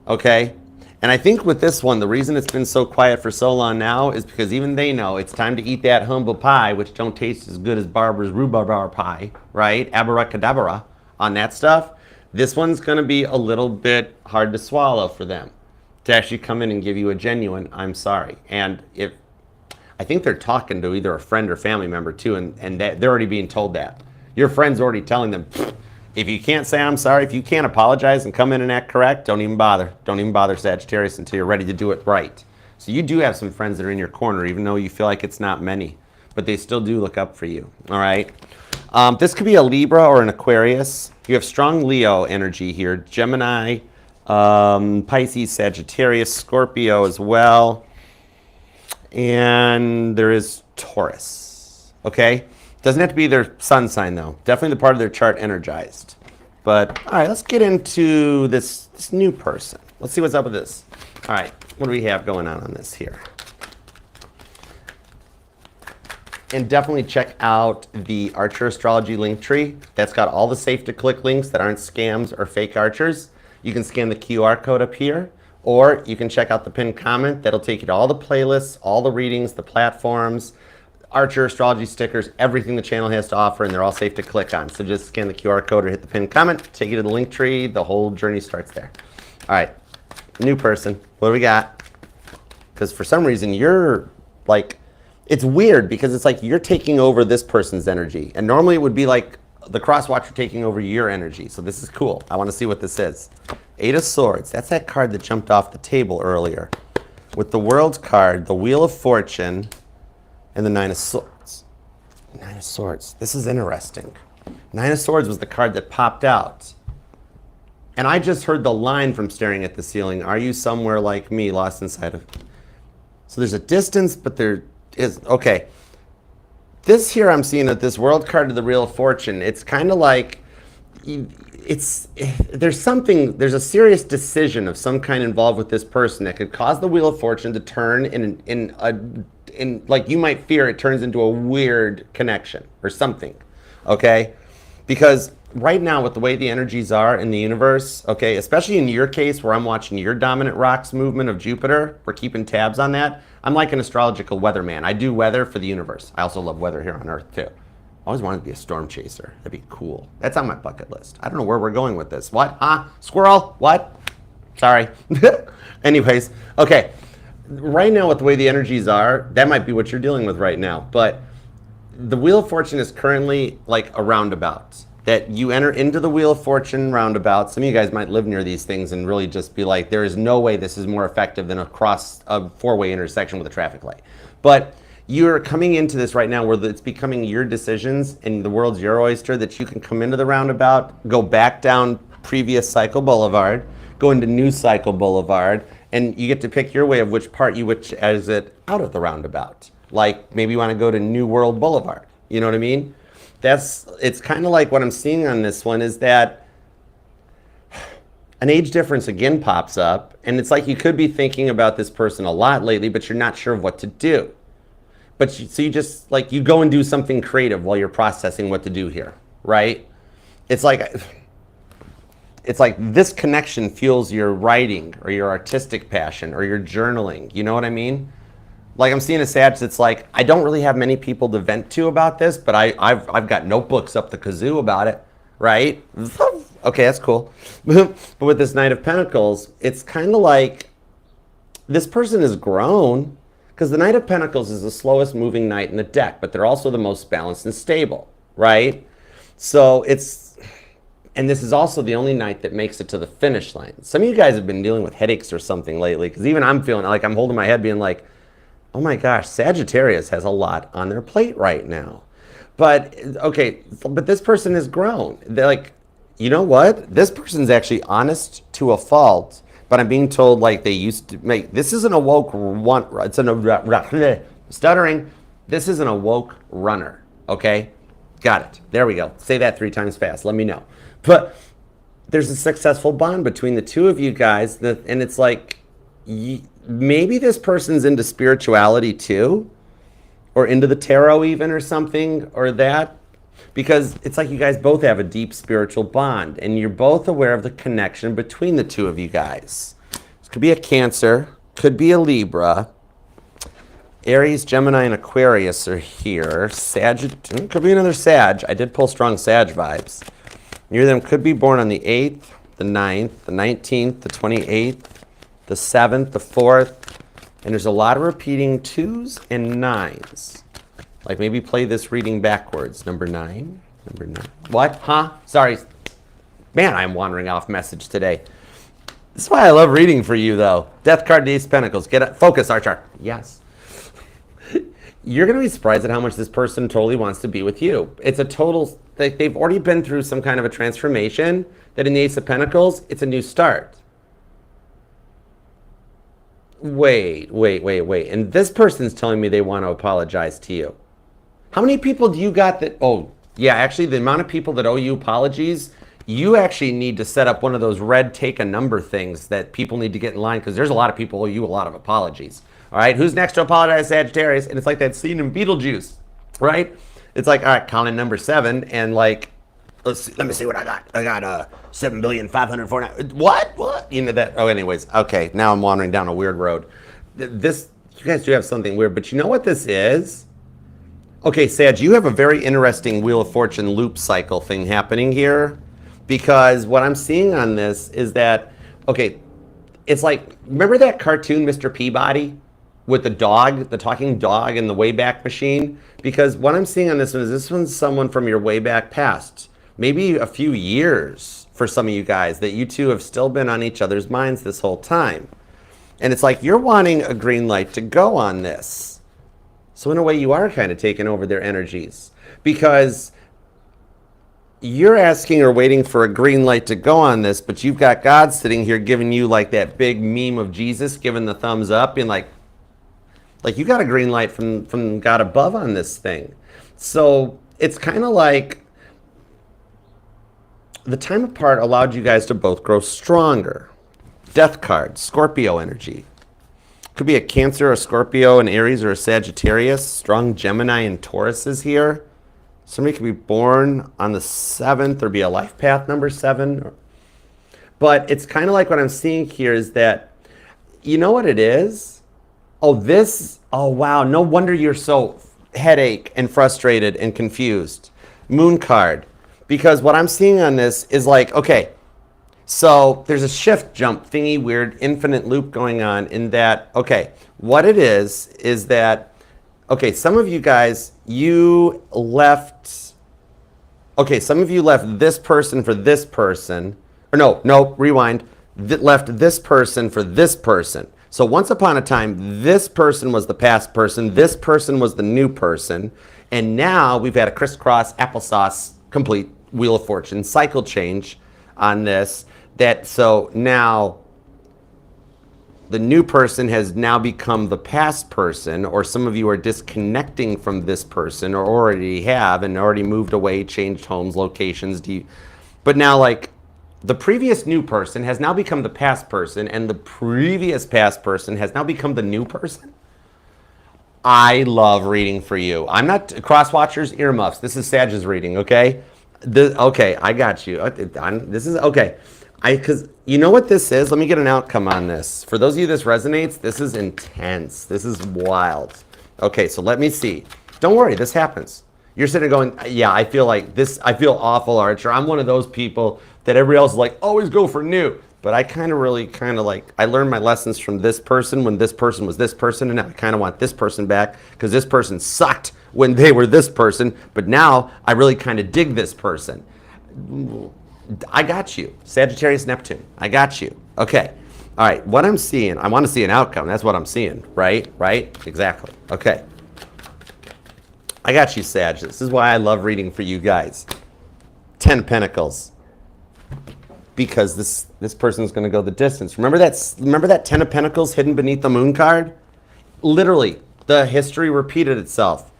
okay? And I think with this one, the reason it's been so quiet for so long now is because even they know it's time to eat that humble pie, which don't taste as good as Barbara's rhubarb pie, right? Abracadabra on that stuff. This one's going to be a little bit hard to swallow for them to actually come in and give you a genuine, I'm sorry. And if I think they're talking to either a friend or family member too, and they're already being told that. Your friend's already telling them, if you can't say I'm sorry, if you can't apologize and come in and act correct, don't even bother. Don't even bother, Sagittarius, until you're ready to do it right. So you do have some friends that are in your corner, even though you feel like it's not many, but they still do look up for you, all right? This could be a Libra or an Aquarius. You have strong Leo energy here, Gemini, Pisces, Sagittarius, Scorpio as well, and there is Taurus, okay? Doesn't have to be their sun sign, though. Definitely the part of their chart energized. But, all right, let's get into this new person. Let's see what's up with this. All right, what do we have going on this here? And definitely check out the Archer Astrology link tree. That's got all the safe-to-click links that aren't scams or fake archers. You can scan the QR code up here, or you can check out the pinned comment. That'll take you to all the playlists, all the readings, the platforms, Archer Astrology stickers, everything the channel has to offer, and they're all safe to click on. So just scan the QR code or hit the pinned comment, take you to the link tree. The whole journey starts there. All right, new person. What do we got? Because for some reason you're like, it's weird because it's like you're taking over this person's energy. And normally it would be like the cross watcher taking over your energy. So this is cool. I want to see what this is. Eight of Swords. That's that card that jumped off the table earlier. With the World card, the Wheel of Fortune, and the Nine of Swords. Nine of Swords. This is interesting. Nine of Swords was the card that popped out. And I just heard the line from staring at the ceiling. Are you somewhere like me, lost inside of... So there's a distance, but there is... Okay. This here I'm seeing at this World card of the Wheel of Fortune. It's kind of like... There's a serious decision of some kind involved with this person that could cause the Wheel of Fortune to turn in like you might fear it turns into a weird connection or something, okay? Because right now with the way the energies are in the universe, okay, especially in your case where I'm watching your dominant rocks movement of Jupiter, we're keeping tabs on that. I'm like an astrological weatherman. I do weather for the universe. I also love weather here on Earth too. I always wanted to be a storm chaser. That'd be cool. That's on my bucket list. I don't know where we're going with this. What? Huh? Squirrel? What? Sorry. Anyways, okay. Right now with the way the energies are, that might be what you're dealing with right now. But the Wheel of Fortune is currently like a roundabout. That you enter into the Wheel of Fortune roundabout. Some of you guys might live near these things and really just be like, there is no way this is more effective than across a four-way intersection with a traffic light. But you're coming into this right now where it's becoming your decisions and the world's your oyster, that you can come into the roundabout, go back down previous cycle boulevard, go into new cycle boulevard, and you get to pick your way of which part you which exit out of the roundabout. Like maybe you want to go to New World Boulevard. You know what I mean? It's kind of like what I'm seeing on this one is that an age difference again pops up, and it's like you could be thinking about this person a lot lately, but you're not sure of what to do. But so you just like you go and do something creative while you're processing what to do here, right? It's like this connection fuels your writing or your artistic passion or your journaling. You know what I mean? Like I'm seeing a Sag that's like, I don't really have many people to vent to about this, but I've got notebooks up the kazoo about it, right? Okay, that's cool. But with this Knight of Pentacles, it's kind of like this person has grown because the Knight of Pentacles is the slowest moving knight in the deck, but they're also the most balanced and stable, right? So and this is also the only knight that makes it to the finish line. Some of you guys have been dealing with headaches or something lately, because even I'm feeling like I'm holding my head being like, oh my gosh, Sagittarius has a lot on their plate right now. But, okay, but this person has grown. They're like, you know what? This person's actually honest to a fault, but I'm being told like they used to make, this is an awoke one, it's an, stuttering, this is an awoke runner, okay? Got it. There we go. Say that 3 times fast. Let me know. But there's a successful bond between the two of you guys, and it's like, maybe this person's into spirituality too, or into the tarot even or something, or that, because it's like you guys both have a deep spiritual bond, and you're both aware of the connection between the two of you guys. This could be a Cancer, could be a Libra. Aries, Gemini, and Aquarius are here. Could be another Sag. I did pull strong Sag vibes. Near them could be born on the 8th, the 9th, the 19th, the 28th, the 7th, the 4th. And there's a lot of repeating 2s and 9s. Like maybe play this reading backwards. Number 9. Number 9. What? Huh? Sorry. Man, I'm wandering off message today. This is why I love reading for you, though. Death card, Ace of Pentacles. Get it. Focus, Archer. Yes. You're going to be surprised at how much this person totally wants to be with you. It's a total, they've already been through some kind of a transformation, that in the Ace of Pentacles, it's a new start. Wait. And this person's telling me they want to apologize to you. How many people do you got that, oh, yeah, actually the amount of people that owe you apologies, you actually need to set up one of those red take a number things that people need to get in line, because there's a lot of people who owe you a lot of apologies. All right, who's next to apologize, Sagittarius? And it's like that scene in Beetlejuice, right? It's like, all right, count in number 7, and like, let me see what I got. I got 7,549. What? You know that? Oh, anyways, okay. Now I'm wandering down a weird road. This, you guys do have something weird, but you know what this is? Okay, Sag, you have a very interesting Wheel of Fortune loop cycle thing happening here, because what I'm seeing on this is that, okay, it's like, remember that cartoon, Mr. Peabody? With the dog, the talking dog in the Wayback Machine? Because what I'm seeing on this one is this one's someone from your way back past. Maybe a few years for some of you guys that you two have still been on each other's minds this whole time. And it's like you're wanting a green light to go on this. So in a way you are kind of taking over their energies. Because you're asking or waiting for a green light to go on this, but you've got God sitting here giving you like that big meme of Jesus giving the thumbs up and like you got a green light from God above on this thing. So it's kind of like the time apart allowed you guys to both grow stronger. Death card, Scorpio energy. Could be a Cancer, a Scorpio, an Aries, or a Sagittarius. Strong Gemini and Taurus is here. Somebody could be born on the 7th or be a life path number 7. But it's kind of like what I'm seeing here is that, you know what it is? Oh, wow, no wonder you're so headache and frustrated and confused. Moon card. Because what I'm seeing on this is like, okay, so there's a shift jump thingy, weird infinite loop going on in that, okay, what it is that, okay, some of you guys, you left, okay, some of you left this person for this person, or no, rewind, left this person for this person. So once upon a time, this person was the past person, this person was the new person, and now we've had a crisscross applesauce complete Wheel of Fortune cycle change on this. So now the new person has now become the past person, or some of you are disconnecting from this person, or already have and already moved away, changed homes, locations. But now like the previous new person has now become the past person, and the previous past person has now become the new person. I love reading for you. I'm not cross-watchers, earmuffs. This is Sag's reading, okay? Okay, I got you. This is, okay. Because you know what this is? Let me get an outcome on this. For those of you this resonates, this is intense. This is wild. Okay, so let me see. Don't worry, this happens. You're sitting there going, yeah, I feel like this, I feel awful, Archer. I'm one of those people that everybody else is like, always go for new. But I kind of like, I learned my lessons from this person when this person was this person, and now I kind of want this person back because this person sucked when they were this person, but now I really kind of dig this person. I got you. Sagittarius, Neptune. I got you. Okay. All right. What I'm seeing, I want to see an outcome. That's what I'm seeing. Right? Exactly. Okay. I got you, Sag. This is why I love reading for you guys. 10 Pentacles. Because this person's going to go the distance. Remember that 10 of Pentacles hidden beneath the Moon card? Literally, the history repeated itself.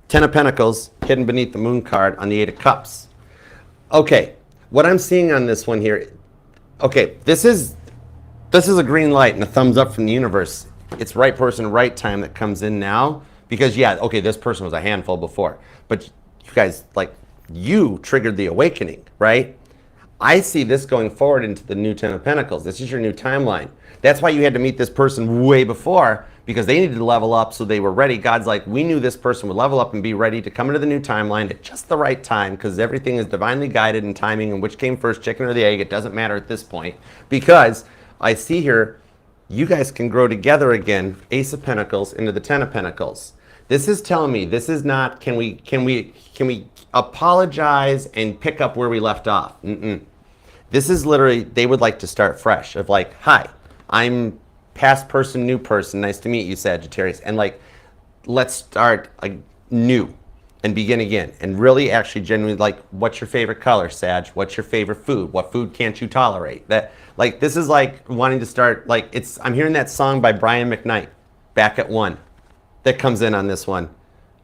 10 of Pentacles hidden beneath the Moon card on the 8 of Cups. Okay, what I'm seeing on this one here, okay, this is a green light and a thumbs up from the universe. It's right person, right time that comes in now. Because, yeah, okay, this person was a handful before. But you guys, like, you triggered the awakening, right? I see this going forward into the new Ten of Pentacles. This is your new timeline. That's why you had to meet this person way before, because they needed to level up so they were ready. God's like, we knew this person would level up and be ready to come into the new timeline at just the right time, because everything is divinely guided in timing, and which came first, chicken or the egg, it doesn't matter at this point. Because I see here, you guys can grow together again, Ace of Pentacles into the Ten of Pentacles. This is telling me, this is not, can we apologize and pick up where we left off? This is literally, they would like to start fresh, of like, hi, I'm past person, new person, nice to meet you, Sagittarius, and like, let's start new and begin again, and really actually genuinely, like, what's your favorite color, Sag? What's your favorite food? What food can't you tolerate? That, like, this is like wanting to start, like, it's, I'm hearing that song by Brian McKnight, Back at One, that comes in on this one,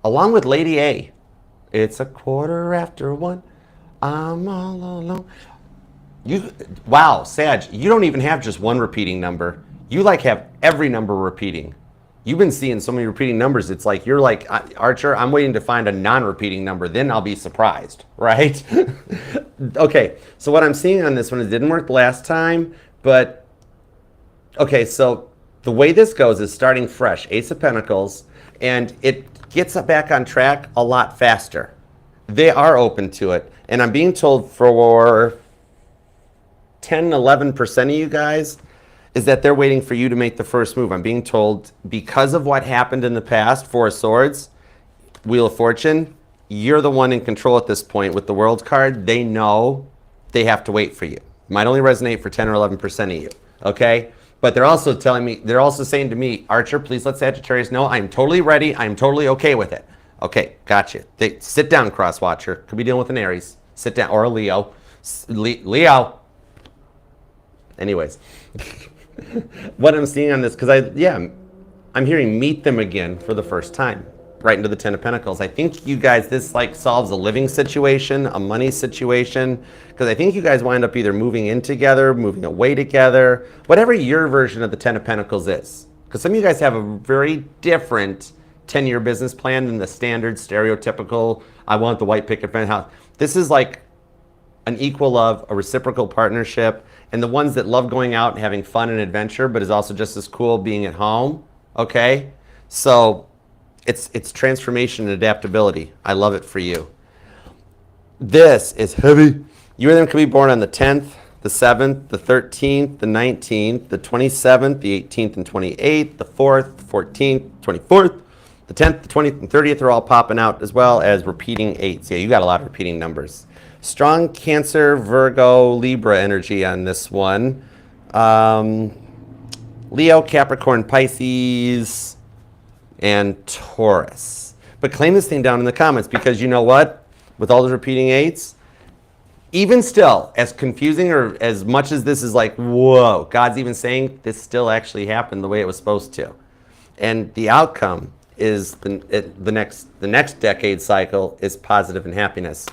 along with Lady A. It's 1:15, I'm all alone. Wow, Sag, you don't even have just one repeating number. You like have every number repeating. You've been seeing so many repeating numbers. It's like, you're like, Archer, I'm waiting to find a non-repeating number. Then I'll be surprised, right? Okay, so what I'm seeing on this one is it didn't work last time, but okay, so the way this goes is starting fresh, Ace of Pentacles, and it gets back on track a lot faster. They are open to it, and I'm being told for 10, 11% of you guys is that they're waiting for you to make the first move. I'm being told because of what happened in the past, Four of Swords, Wheel of Fortune, you're the one in control at this point with the World card. They know they have to wait for you. Might only resonate for 10 or 11% of you, okay? But they're also telling me, they're also saying to me, Archer, please let Sagittarius know I'm totally ready. I'm totally okay with it. Okay, gotcha. Sit down, Crosswatcher. Could be dealing with an Aries. Sit down, or a Leo. Leo. Anyways. What I'm seeing on this, because I'm hearing meet them again for the first time, right into the Ten of Pentacles. I think you guys, this like solves a living situation, a money situation, because I think you guys wind up either moving in together, moving away together, whatever your version of the Ten of Pentacles is. Because some of you guys have a very different 10-year business plan than the standard, stereotypical, I want the white picket fence house. This is like an equal love, a reciprocal partnership, and the ones that love going out and having fun and adventure, but is also just as cool being at home, okay? So it's transformation and adaptability. I love it for you. This is heavy. You and them could be born on the 10th, the 7th, the 13th, the 19th, the 27th, the 18th and 28th, the 4th, the 14th, 24th, the 10th, the 20th, and 30th are all popping out, as well as repeating 8s. Yeah, you got a lot of repeating numbers. Strong Cancer, Virgo, Libra energy on this one. Leo, Capricorn, Pisces, and Taurus. But claim this thing down in the comments, because you know what? With all those repeating 8s, even still, as confusing or as much as this is like, whoa, God's even saying this still actually happened the way it was supposed to. And the outcome is the next decade cycle is positive and happiness.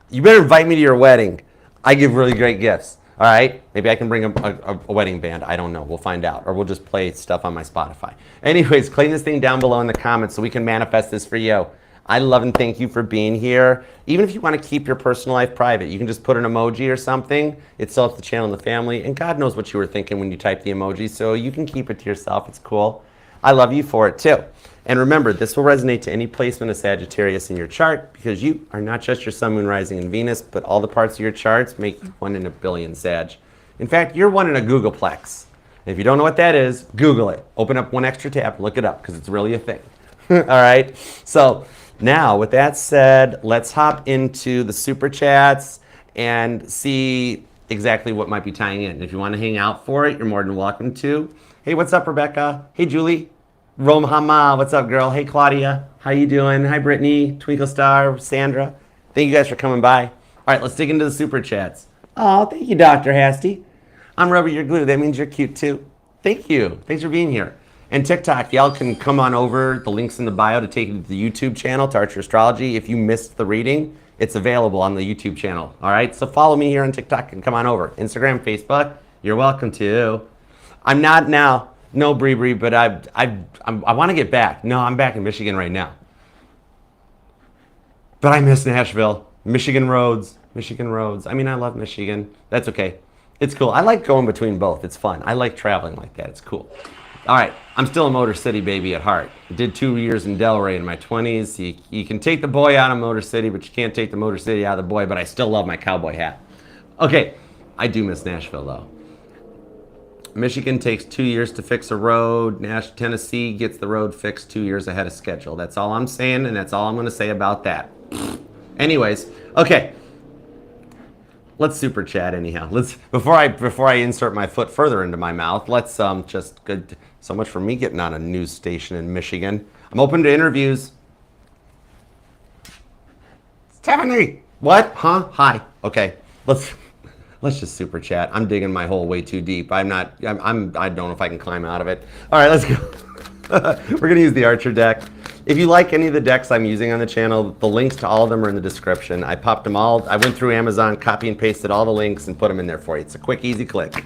You better invite me to your wedding. I give really great gifts. All right? Maybe I can bring a wedding band. I don't know. We'll find out. Or we'll just play stuff on my Spotify. Anyways, claim this thing down below in the comments so we can manifest this for you. I love and thank you for being here. Even if you want to keep your personal life private, you can just put an emoji or something. It still helps the channel and the family. And God knows what you were thinking when you typed the emoji, so you can keep it to yourself. It's cool. I love you for it too. And remember, this will resonate to any placement of Sagittarius in your chart, because you are not just your sun, moon, rising, and Venus, but all the parts of your charts make you 1 in a billion Sag. In fact, you're 1 in a Googleplex. And if you don't know what that is, Google it. Open up one extra tab, look it up, because it's really a thing. All right? So now, with that said, let's hop into the super chats and see exactly what might be tying in. If you want to hang out for it, you're more than welcome to. Hey, what's up, Rebecca? Hey, Julie. Romhama, what's up, girl? Hey, Claudia. How you doing? Hi, Brittany, Twinkle Star, Sandra. Thank you guys for coming by. All right, let's dig into the super chats. Oh, thank you, Dr. Hasty. I'm Rubber Your Glue. That means you're cute, too. Thank you. Thanks for being here. And TikTok, y'all can come on over. The link's in the bio to take you to the YouTube channel, to Archer Astrology. If you missed the reading, it's available on the YouTube channel. All right, so follow me here on TikTok and come on over. Instagram, Facebook, you're welcome to. I'm not now. No, Bree, but I want to get back. No, I'm back in Michigan right now. But I miss Nashville, Michigan roads, Michigan roads. I mean, I love Michigan. That's okay. It's cool. I like going between both. It's fun. I like traveling like that. It's cool. All right. I'm still a Motor City baby at heart. I did 2 years in Delray in my 20s. You can take the boy out of Motor City, but you can't take the Motor City out of the boy, but I still love my cowboy hat. Okay. I do miss Nashville, though. Michigan takes 2 years to fix a road. Tennessee gets the road fixed 2 years ahead of schedule. That's all I'm saying, and that's all I'm going to say about that. Anyways, okay. Let's super chat anyhow. Before I insert my foot further into my mouth, let's just good. So much for me getting on a news station in Michigan. I'm open to interviews. Stephanie, what? Huh? Hi. Okay. Let's just super chat. I'm digging my hole way too deep. I don't know if I can climb out of it. All right, let's go. We're gonna use the Archer deck. If you like any of the decks I'm using on the channel, the links to all of them are in the description. I popped them all. I went through Amazon, copy and pasted all the links and put them in there for you. It's a quick, easy click.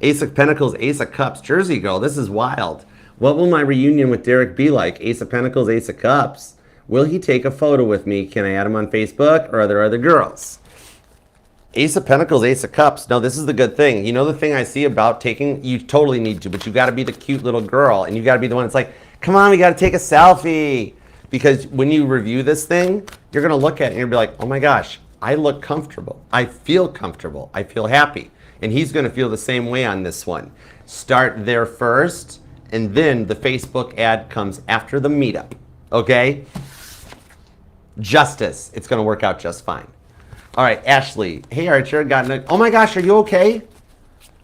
Ace of Pentacles, Ace of Cups, Jersey girl, this is wild. What will my reunion with Derek be like? Ace of Pentacles, Ace of Cups. Will he take a photo with me? Can I add him on Facebook, or are there other girls? Ace of Pentacles, Ace of Cups. No, this is the good thing. You know the thing I see about taking, you totally need to, but you got to be the cute little girl, and you got to be the one that's like, come on, we got to take a selfie. Because when you review this thing, you're going to look at it and you'll be like, oh my gosh, I look comfortable. I feel comfortable. I feel happy. And he's going to feel the same way on this one. Start there first, and then the Facebook ad comes after the meetup. Okay? Justice. It's going to work out just fine. All right, Ashley. Hey, Archer. Oh my gosh, are you okay?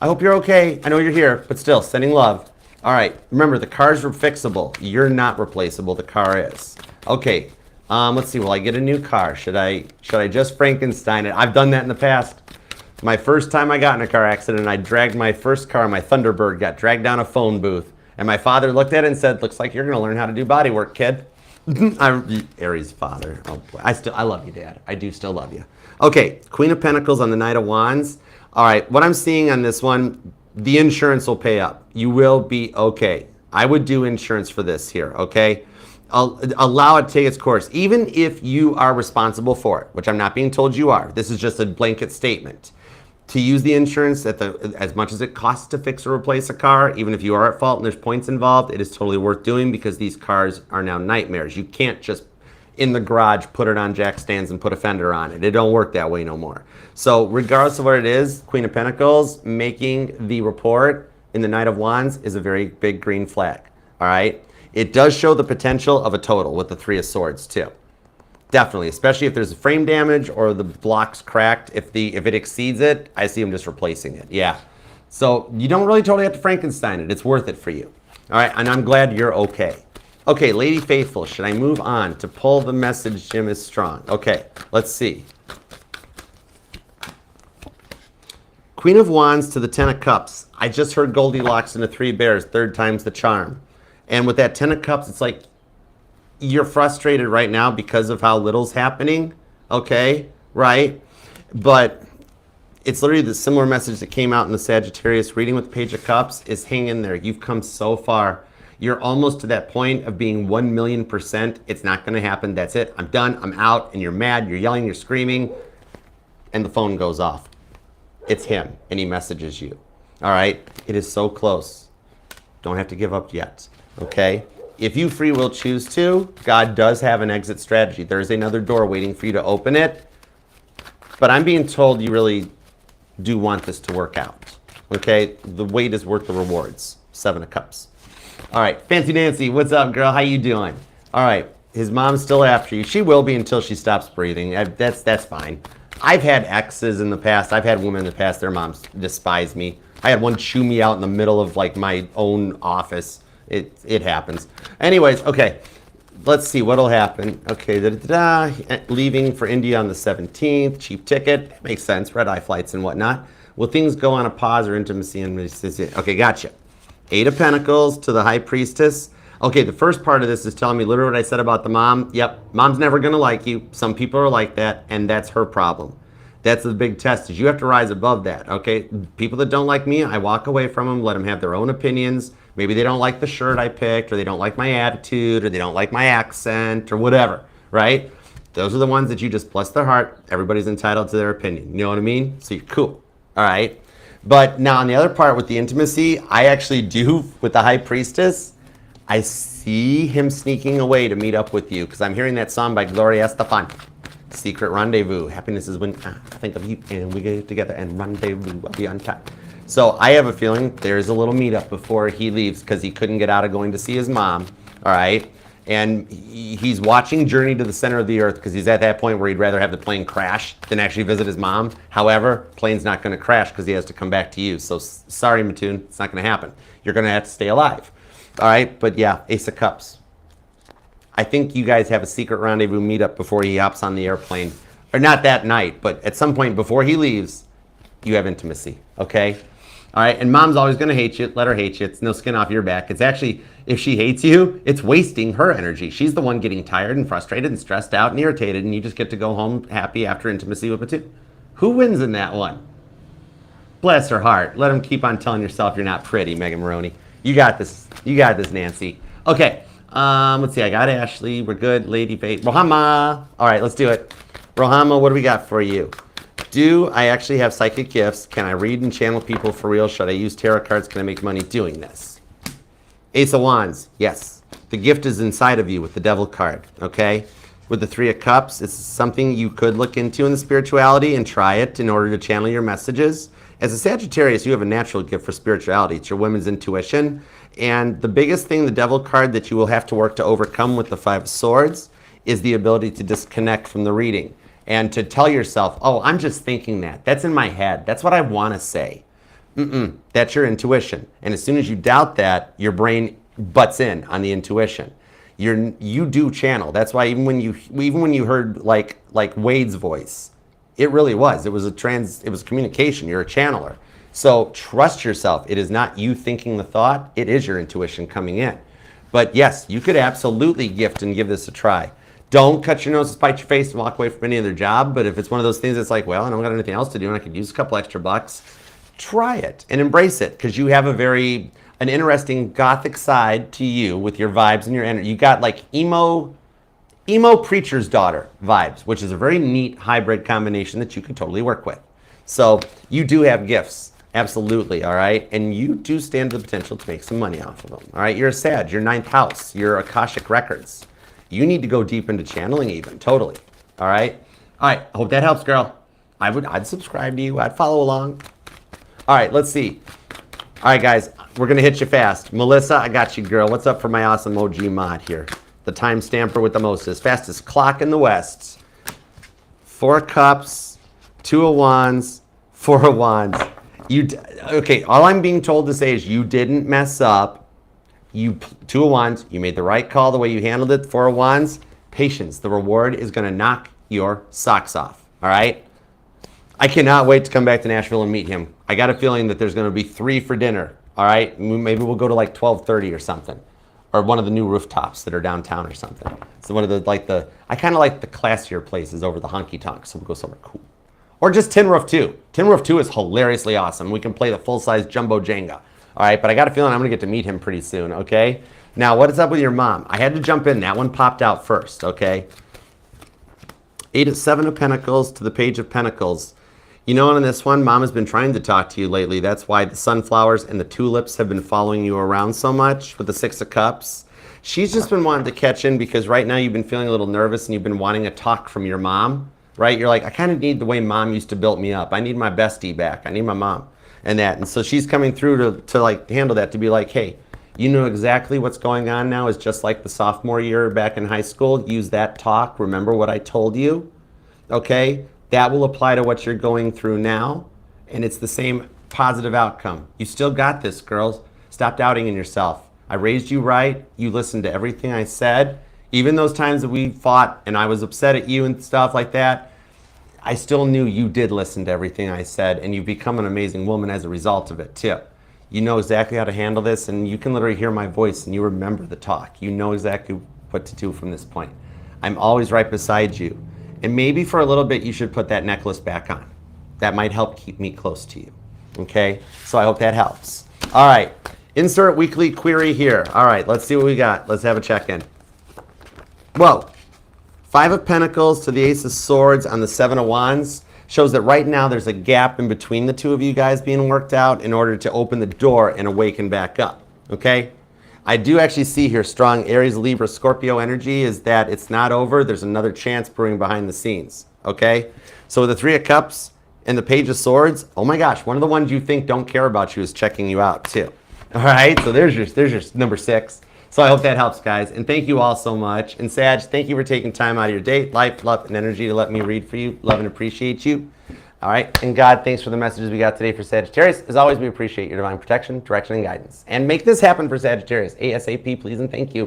I hope you're okay. I know you're here, but still, sending love. All right, remember, the car's fixable. You're not replaceable. The car is. Okay, let's see. Will I get a new car? Should I just Frankenstein it? I've done that in the past. My first time I got in a car accident, I dragged my first car, my Thunderbird, got dragged down a phone booth. And my father looked at it and said, looks like you're going to learn how to do body work, kid. I'm Aries' father. Oh, boy. I love you, Dad. I do still love you. Okay, Queen of Pentacles on the Knight of Wands. All right, what I'm seeing on this one, the insurance will pay up. You will be okay. I would do insurance for this here, okay? Allow it to take its course. Even if you are responsible for it, which I'm not being told you are. This is just a blanket statement. To use the insurance as much as it costs to fix or replace a car, even if you are at fault and there's points involved, it is totally worth doing because these cars are now nightmares. You can't just in the garage put it on jack stands and put a fender on it. It don't work that way no more. So regardless of what it is, Queen of Pentacles making the report in the Knight of Wands is a very big green flag. All right. It does show the potential of a total with the Three of Swords too. Definitely, especially if there's frame damage or the block's cracked. If it exceeds it, I see them just replacing it. Yeah. So you don't really totally have to Frankenstein it. It's worth it for you. All right. And I'm glad you're okay. Okay, Lady Faithful, should I move on to pull the message Jim is strong? Okay, let's see. Queen of Wands to the Ten of Cups. I just heard Goldilocks and the Three Bears, third time's the charm. And with that Ten of Cups, it's like you're frustrated right now because of how little's happening, okay, right? But it's literally the similar message that came out in the Sagittarius reading with the Page of Cups is hang in there. You've come so far. You're almost to that point of being 1,000,000%. It's not going to happen. That's it. I'm done. I'm out. And you're mad. You're yelling. You're screaming. And the phone goes off. It's him. And he messages you. All right? It is so close. Don't have to give up yet. Okay? If you free will choose to, God does have an exit strategy. There's another door waiting for you to open it. But I'm being told you really do want this to work out. Okay? The wait is worth the rewards. Seven of Cups. All right, Fancy Nancy, what's up, girl? How you doing? All right, his mom's still after you. She will be until she stops breathing. That's fine. I've had exes in the past. I've had women in the past. Their moms despise me. I had one chew me out in the middle of like my own office. It happens. Anyways, okay, let's see what'll happen. Okay, leaving for India on the 17th. Cheap ticket. Makes sense. Red-eye flights and whatnot. Will things go on a pause or intimacy? Okay, gotcha. Eight of Pentacles to the High Priestess. Okay, the first part of this is telling me literally what I said about the mom. Yep, mom's never going to like you. Some people are like that, and that's her problem. That's the big test, is you have to rise above that, okay? People that don't like me, I walk away from them, let them have their own opinions. Maybe they don't like the shirt I picked, or they don't like my attitude, or they don't like my accent, or whatever, right? Those are the ones that you just bless their heart. Everybody's entitled to their opinion. You know what I mean? So you're cool. All right. But now on the other part with the intimacy, I actually do with the high priestess. I see him sneaking away to meet up with you because I'm hearing that song by Gloria Estefan. Secret rendezvous. Happiness is when I think of you and we get together and rendezvous. I'll be on time. So I have a feeling there's a little meetup before he leaves because he couldn't get out of going to see his mom. All right. And he's watching Journey to the Center of the Earth because he's at that point where he'd rather have the plane crash than actually visit his mom. However, plane's not going to crash because he has to come back to you. So sorry, Mattoon, it's not going to happen. You're going to have to stay alive. All right, but yeah, Ace of Cups. I think you guys have a secret rendezvous meetup before he hops on the airplane. Or not that night, but at some point before he leaves, you have intimacy, okay? All right, and mom's always going to hate you. Let her hate you. It's no skin off your back. It's actually, if she hates you, it's wasting her energy. She's the one getting tired and frustrated and stressed out and irritated, and you just get to go home happy after intimacy with Mattoon. Who wins in that one? Bless her heart. Let him keep on telling yourself you're not pretty, Megan Maroney. You got this. You got this, Nancy. Okay, let's see. I got Ashley. We're good. Lady Faith. Rohama. All right, let's do it. Rohama, what do we got for you? Do I actually have psychic gifts? Can I read and channel people for real? Should I use tarot cards? Can I make money doing this? Ace of Wands, yes. The gift is inside of you with the Devil card, okay? With the Three of Cups, it's something you could look into in the spirituality and try it in order to channel your messages. As a Sagittarius, you have a natural gift for spirituality. It's your women's intuition. And the biggest thing, the Devil card, that you will have to work to overcome with the Five of Swords is the ability to disconnect from the reading. And to tell yourself, oh, I'm just thinking that. That's in my head. That's what I want to say. That's your intuition. And as soon as you doubt that, your brain butts in on the intuition. You do channel. That's why even when you heard like Wade's voice, it really was. It was communication. You're a channeler. So trust yourself. It is not you thinking the thought. It is your intuition coming in. But yes, you could absolutely gift and give this a try. Don't cut your nose, spite your face, and walk away from any other job. But if it's one of those things that's like, well, I don't got anything else to do and I could use a couple extra bucks, try it and embrace it because you have an interesting gothic side to you with your vibes and your energy. You got like emo preacher's daughter vibes, which is a very neat hybrid combination that you can totally work with. So you do have gifts, absolutely, all right? And you do stand the potential to make some money off of them, all right? You're a Sag, you're ninth house, you're Akashic Records. You need to go deep into channeling even, totally. All right? All right, hope that helps, girl. I'd subscribe to you. I'd follow along. All right, let's see. All right, guys, we're going to hit you fast. Melissa, I got you, girl. What's up for my awesome OG mod here? The time stamper with the mostest. Fastest clock in the West. 4 cups, 2 of wands, 4 of wands. Okay, all I'm being told to say is you didn't mess up. 2 of wands, you made the right call the way you handled it. 4 of wands, patience. The reward is going to knock your socks off. All right? I cannot wait to come back to Nashville and meet him. I got a feeling that there's going to be 3 for dinner. All right? Maybe we'll go to like 12:30 or something. Or one of the new rooftops that are downtown or something. So one of I kind of like the classier places over the honky tonk. So we'll go somewhere cool. Or just Tin Roof 2. Tin Roof 2 is hilariously awesome. We can play the full-size jumbo Jenga. All right, but I got a feeling I'm going to get to meet him pretty soon, okay? Now, what is up with your mom? I had to jump in. That one popped out first, okay? 7 of Pentacles to the Page of Pentacles. You know, on this one, Mom has been trying to talk to you lately. That's why the sunflowers and the tulips have been following you around so much with the 6 of Cups. She's just been wanting to catch in because right now you've been feeling a little nervous and you've been wanting a talk from your mom, right? You're like, I kind of need the way Mom used to build me up. I need my bestie back. I need my mom. And so she's coming through to like handle that, to be like, hey, you know exactly what's going on now. Is just like the sophomore year back in high school. Use that talk. Remember what I told you? Okay? That will apply to what you're going through now. And it's the same positive outcome. You still got this, girls. Stop doubting in yourself. I raised you right. You listened to everything I said. Even those times that we fought and I was upset at you and stuff like that, I still knew you did listen to everything I said, and you've become an amazing woman as a result of it, too. You know exactly how to handle this, and you can literally hear my voice, and you remember the talk. You know exactly what to do from this point. I'm always right beside you. And maybe for a little bit, you should put that necklace back on. That might help keep me close to you, okay? So I hope that helps. All right, insert weekly query here. All right, let's see what we got. Let's have a check-in. Whoa. Five of Pentacles to the Ace of Swords on the Seven of Wands shows that right now there's a gap in between the two of you guys being worked out in order to open the door and awaken back up, okay? I do actually see here strong Aries, Libra, Scorpio energy is that it's not over. There's another chance brewing behind the scenes, okay? So with the Three of Cups and the Page of Swords, oh my gosh, one of the ones you think don't care about you is checking you out too. All right, so there's your number 6. So I hope that helps, guys. And thank you all so much. And Sag, thank you for taking time out of your day, life, love, and energy to let me read for you. Love and appreciate you. All right. And God, thanks for the messages we got today for Sagittarius. As always, we appreciate your divine protection, direction, and guidance. And make this happen for Sagittarius. ASAP, please, and thank you.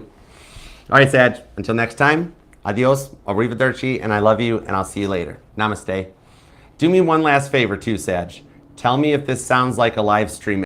All right, Sag. Until next time, adios, arrivederci, and I love you, and I'll see you later. Namaste. Do me one last favor, too, Sag. Tell me if this sounds like a live stream.